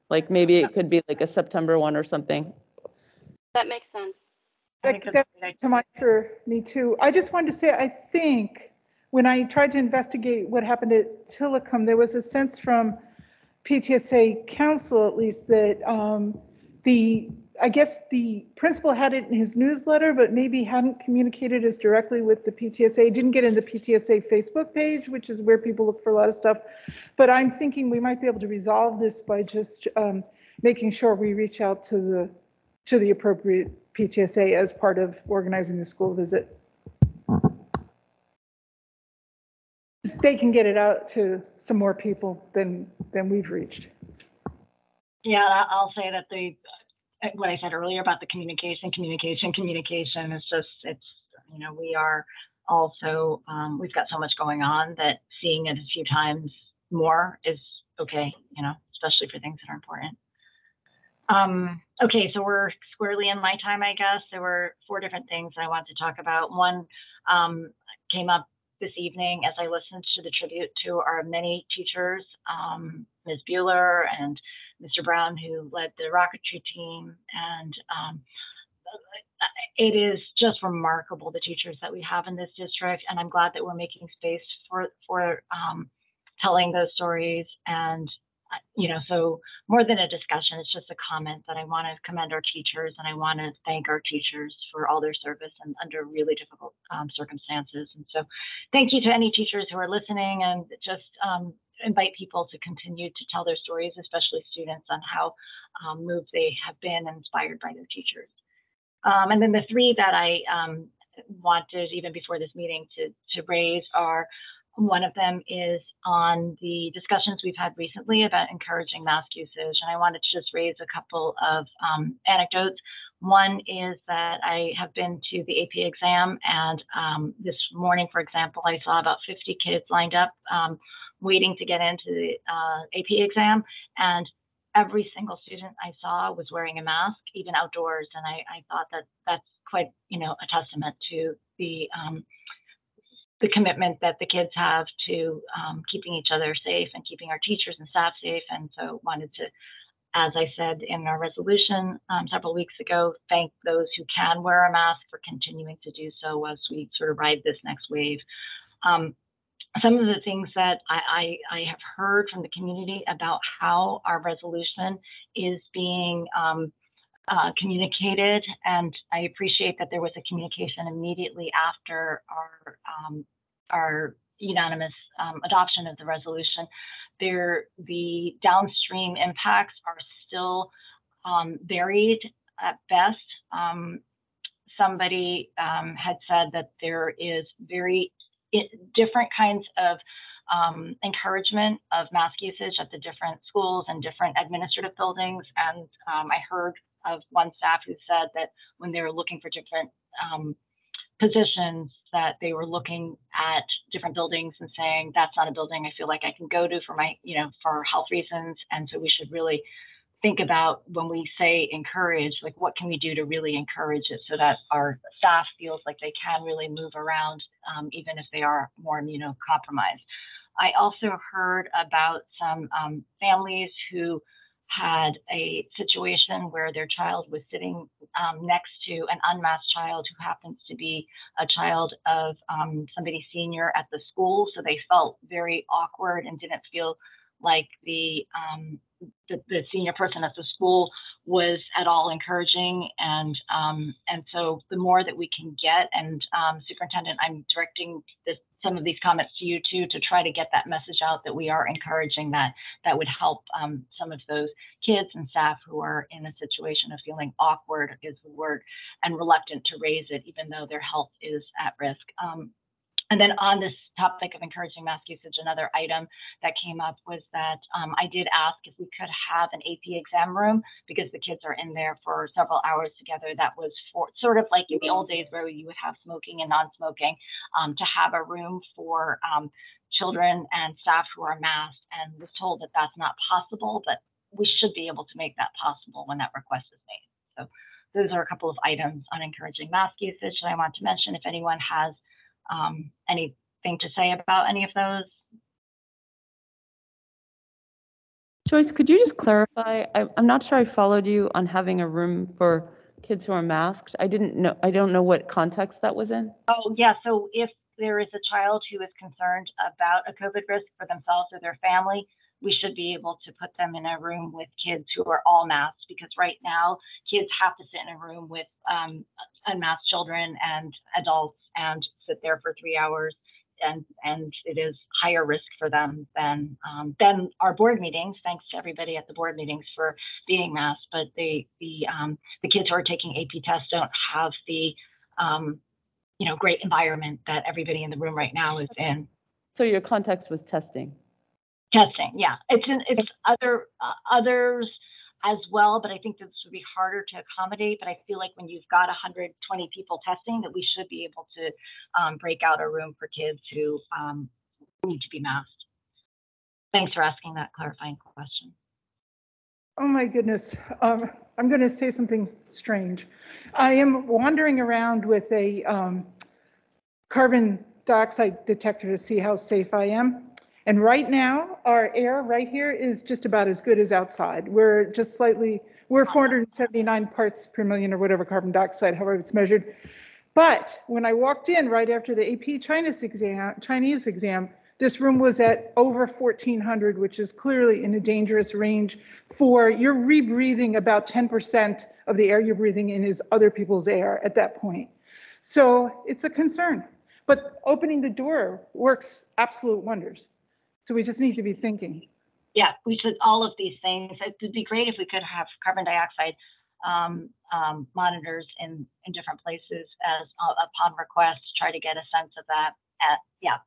Like maybe it could be like a September one or something. That makes sense. That's to mind for me too. I just wanted to say, I think when I tried to investigate what happened at Tillicum, there was a sense from PTSA Council, at least, that I guess the principal had it in his newsletter, but maybe hadn't communicated as directly with the PTSA. Didn't get in the PTSA Facebook page, which is where people look for a lot of stuff. But I'm thinking we might be able to resolve this by just making sure we reach out to the appropriate PTSA as part of organizing the school visit. They can get it out to some more people than we've reached. Yeah, I'll say that what I said earlier about the communication. It's just, we are also, we've got so much going on that seeing it a few times more is okay, especially for things that are important. Okay, so we're squarely in my time, I guess. There were 4 different things I want to talk about. One came up this evening as I listened to the tribute to our many teachers, Ms. Bueller and Mr. Brown, who led the Rocketry team. And it is just remarkable, the teachers that we have in this district. And I'm glad that we're making space for telling those stories. And so more than a discussion, it's just a comment that I want to commend our teachers, and I want to thank our teachers for all their service and under really difficult circumstances. And so thank you to any teachers who are listening, and just invite people to continue to tell their stories, especially students, on how moved they have been and inspired by their teachers. And then the 3 that I wanted, even before this meeting, to raise are, one of them is on the discussions we've had recently about encouraging mask usage. And I wanted to just raise a couple of anecdotes. One is that I have been to the AP exam, and this morning, for example, I saw about 50 kids lined up waiting to get into the AP exam. And every single student I saw was wearing a mask, even outdoors. And I thought that that's quite, a testament to the commitment that the kids have to keeping each other safe and keeping our teachers and staff safe. And so wanted to, as I said in our resolution several weeks ago, thank those who can wear a mask for continuing to do so as we sort of ride this next wave. Some of the things that I have heard from the community about how our resolution is being communicated, and I appreciate that there was a communication immediately after our unanimous adoption of the resolution. The downstream impacts are still varied at best. Somebody had said that there is very different kinds of encouragement of mask usage at the different schools and different administrative buildings. And I heard of one staff who said that when they were looking for different positions, that they were looking at different buildings and saying, that's not a building I feel like I can go to for my, for health reasons. And so we should really think about, when we say encourage, like what can we do to really encourage it so that our staff feels like they can really move around, even if they are more immunocompromised. I also heard about some families who had a situation where their child was sitting next to an unmasked child who happens to be a child of somebody senior at the school. So they felt very awkward and didn't feel like the senior person at the school was at all encouraging. And so the more that we can get, and Superintendent, I'm directing some of these comments to you too, to try to get that message out that we are encouraging that would help some of those kids and staff who are in a situation of feeling awkward is the word, and reluctant to raise it, even though their health is at risk. And then on this topic of encouraging mask usage, another item that came up was that I did ask if we could have an AP exam room, because the kids are in there for several hours together. That was for sort of like in the old days where you would have smoking and non-smoking, to have a room for children and staff who are masked, and was told that that's not possible, but we should be able to make that possible when that request is made. So those are a couple of items on encouraging mask usage that I want to mention. If anyone has anything to say about any of those? Joyce, could you just clarify? I'm not sure I followed you on having a room for kids who are masked. I don't know what context that was in. Oh, yeah. So if there is a child who is concerned about a COVID risk for themselves or their family, we should be able to put them in a room with kids who are all masked, because right now kids have to sit in a room with unmasked children and adults and sit there for 3 hours, and it is higher risk for them than our board meetings. Thanks to everybody at the board meetings for being masked, but the kids who are taking AP tests don't have the great environment that everybody in the room right now is in. So your context was testing. Testing, yeah. It's others as well, but I think this would be harder to accommodate. But I feel like when you've got 120 people testing, that we should be able to break out a room for kids who need to be masked. Thanks for asking that clarifying question. Oh my goodness. I'm going to say something strange. I am wandering around with a carbon dioxide detector to see how safe I am. And right now, our air right here is just about as good as outside. We're just slightly, we're 479 parts per million or whatever carbon dioxide, however it's measured. But when I walked in right after the AP Chinese exam, this room was at over 1400, which is clearly in a dangerous range for, you're rebreathing about 10% of the air you're breathing in is other people's air at that point. So it's a concern, but opening the door works absolute wonders. So we just need to be thinking. Yeah, we should, all of these things. It would be great if we could have carbon dioxide monitors in different places as upon request to try to get a sense of that. Yeah.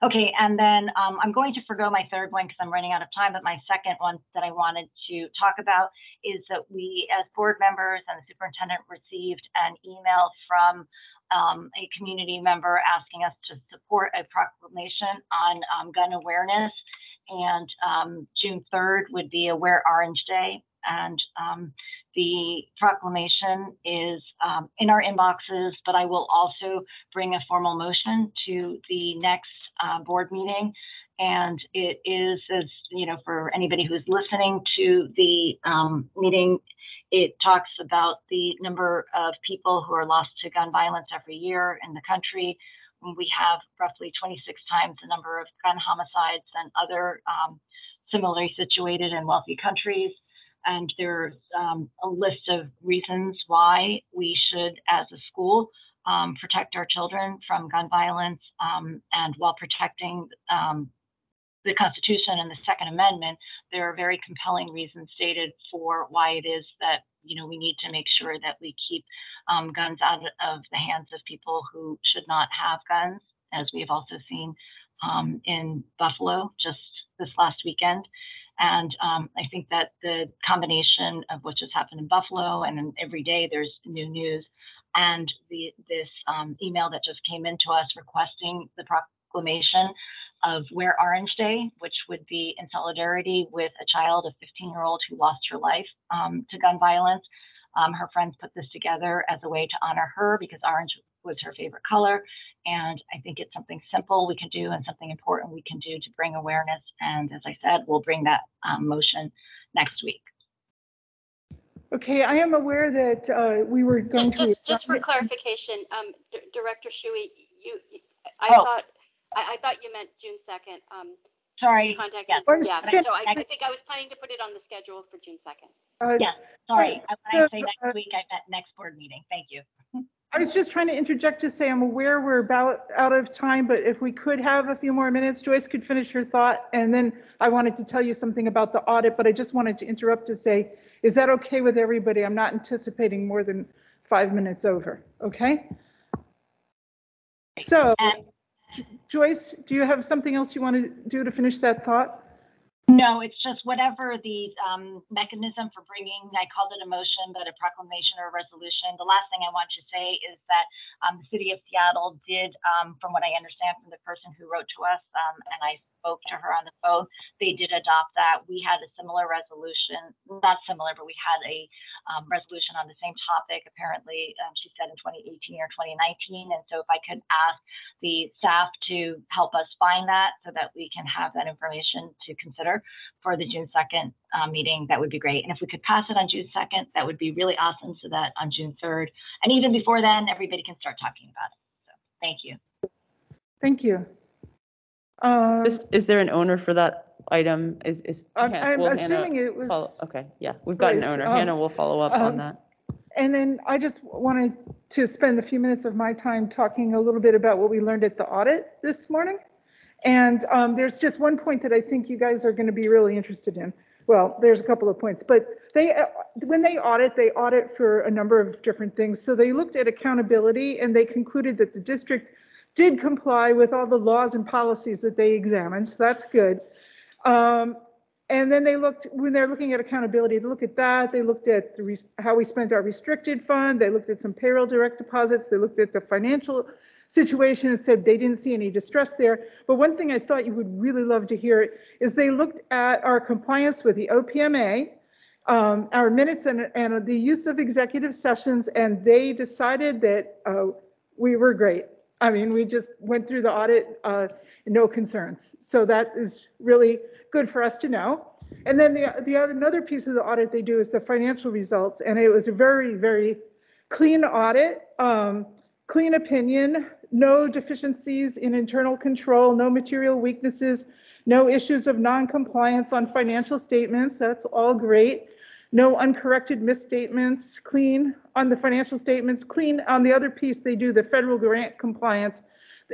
Okay, and then I'm going to forgo my third one because I'm running out of time, but my second one that I wanted to talk about is that we, as board members and the superintendent, received an email from a community member asking us to support a proclamation on gun awareness. And June 3rd would be Wear Orange Day. And the proclamation is in our inboxes, but I will also bring a formal motion to the next board meeting. And it is, as you know, for anybody who's listening to the meeting, it talks about the number of people who are lost to gun violence every year in the country. We have roughly 26 times the number of gun homicides than other similarly situated and wealthy countries. And there's a list of reasons why we should, as a school, protect our children from gun violence, and while protecting the Constitution and the Second Amendment, there are very compelling reasons stated for why it is that, you know, we need to make sure that we keep guns out of the hands of people who should not have guns, as we have also seen in Buffalo just this last weekend. And I think that the combination of what just happened in Buffalo, and every day there's new news, and this email that just came into us requesting the proclamation of Wear Orange Day, which would be in solidarity with a child, a 15-year-old who lost her life to gun violence. Her friends put this together as a way to honor her because orange was her favorite color. And I think it's something simple we can do and something important we can do to bring awareness. And as I said, we'll bring that motion next week. Okay, I am aware that we were going to just for clarification, Director Shuey, I thought you meant June 2nd. Sorry. Yeah. So I think I was planning to put it on the schedule for June 2nd. Yes. Sorry. When I say next week, I meant next board meeting. Thank you. I was just trying to interject to say I'm aware we're about out of time, but if we could have a few more minutes, Joyce could finish her thought, and then I wanted to tell you something about the audit, but I just wanted to interrupt to say, is that okay with everybody? I'm not anticipating more than 5 minutes over, okay? So, Joyce, do you have something else you want to do to finish that thought? No, it's just whatever the mechanism for bringing, I called it a motion, but a proclamation or a resolution. The last thing I want to say is that the city of Seattle did, from what I understand from the person who wrote to us, and I spoke to her on the phone, they did adopt that. We had a similar resolution, not similar, but we had a resolution on the same topic, apparently, she said in 2018 or 2019. And so if I could ask the staff to help us find that so that we can have that information to consider for the June 2nd meeting, that would be great. And if we could pass it on June 2nd, that would be really awesome, so that on June 3rd, and even before then, everybody can start talking about it. So thank you. Thank you. Is there an owner for that item? I'm assuming it was. Okay, yeah, we've got an owner. Hannah will follow up on that. And then I just wanted to spend a few minutes of my time talking a little bit about what we learned at the audit this morning. And there's just one point that I think you guys are going to be really interested in. Well, there's a couple of points, but when they audit for a number of different things. So they looked at accountability, and they concluded that the district did comply with all the laws and policies that they examined. So that's good. And then they looked, when they're looking at accountability, they look at that. They looked at how we spent our restricted fund. They looked at some payroll direct deposits. They looked at the financial situation and said they didn't see any distress there. But one thing I thought you would really love to hear is they looked at our compliance with the OPMA, our minutes and the use of executive sessions, and they decided that we were great. I mean, we just went through the audit, no concerns. So that is really good for us to know. And then another piece of the audit they do is the financial results. And it was a very, very clean audit, clean opinion, no deficiencies in internal control, no material weaknesses, no issues of non-compliance on financial statements. That's all great. No uncorrected misstatements, clean on the financial statements, clean on the other piece. They do the federal grant compliance.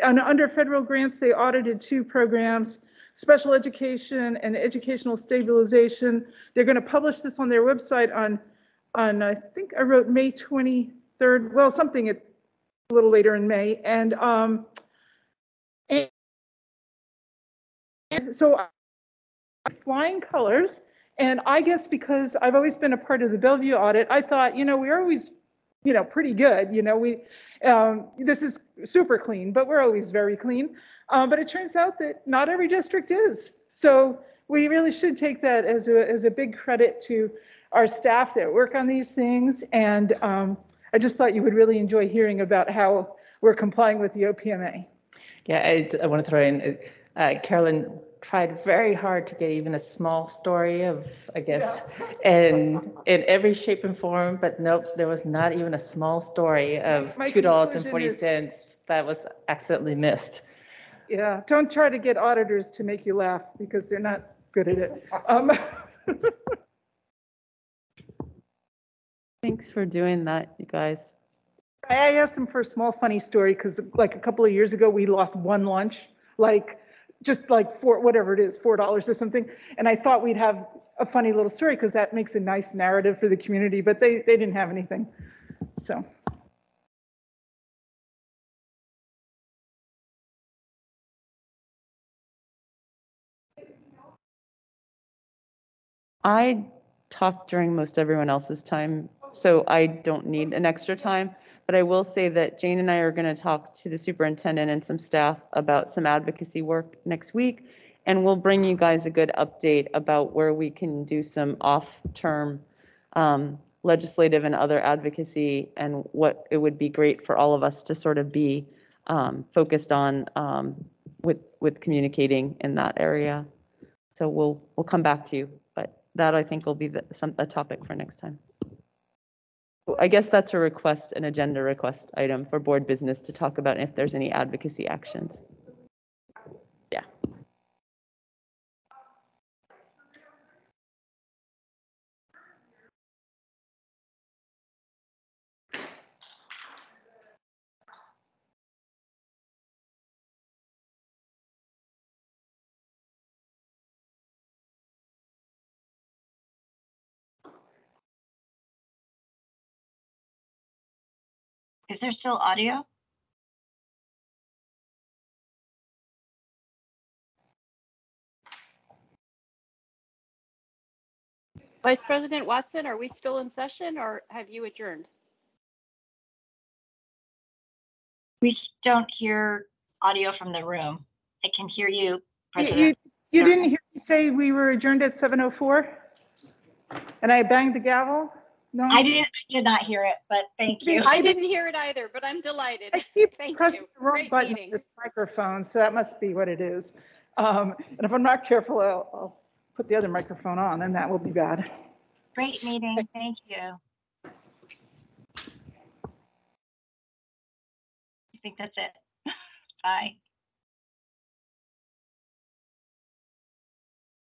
And under federal grants, they audited 2 programs, special education and educational stabilization. They're going to publish this on their website on I think I wrote May 23rd, well, something a little later in May. And so flying colors. And I guess because I've always been a part of the Bellevue audit, I thought, we're always, pretty good. This is super clean, but we're always very clean. But it turns out that not every district is. So we really should take that as a big credit to our staff that work on these things. And I just thought you would really enjoy hearing about how we're complying with the OPMA. Yeah, I want to throw in, Carolyn tried very hard to get even a small story of, I guess, in every shape and form, but nope, there was not even a small story of $2.40 that was accidentally missed. Yeah, don't try to get auditors to make you laugh because they're not good at it. Thanks for doing that, you guys. I asked them for a small funny story because like a couple of years ago, we lost one lunch, just like whatever it is, $4 or something. And I thought we'd have a funny little story because that makes a nice narrative for the community, but they didn't have anything. So. I talked during most everyone else's time, so I don't need an extra time. But I will say that Jane and I are going to talk to the superintendent and some staff about some advocacy work next week. And we'll bring you guys a good update about where we can do some off-term legislative and other advocacy and what it would be great for all of us to sort of be focused on with communicating in that area. So we'll come back to you, but that I think will be a topic for next time. I guess that's a request, an agenda request item for board business to talk about if there's any advocacy actions. Yeah. Is there still audio? Vice President Watson, are we still in session or have you adjourned? We don't hear audio from the room. I can hear you, President. You didn't hear me say we were adjourned at 7:04? And I banged the gavel? No? I did not hear it, but thank you. I didn't hear it either, but I'm delighted. I keep Thank pressing you. the wrong Great button meeting. on this microphone, so that must be what it is. And if I'm not careful, I'll put the other microphone on, and that will be bad. Great meeting. Thank you. I think that's it. Bye.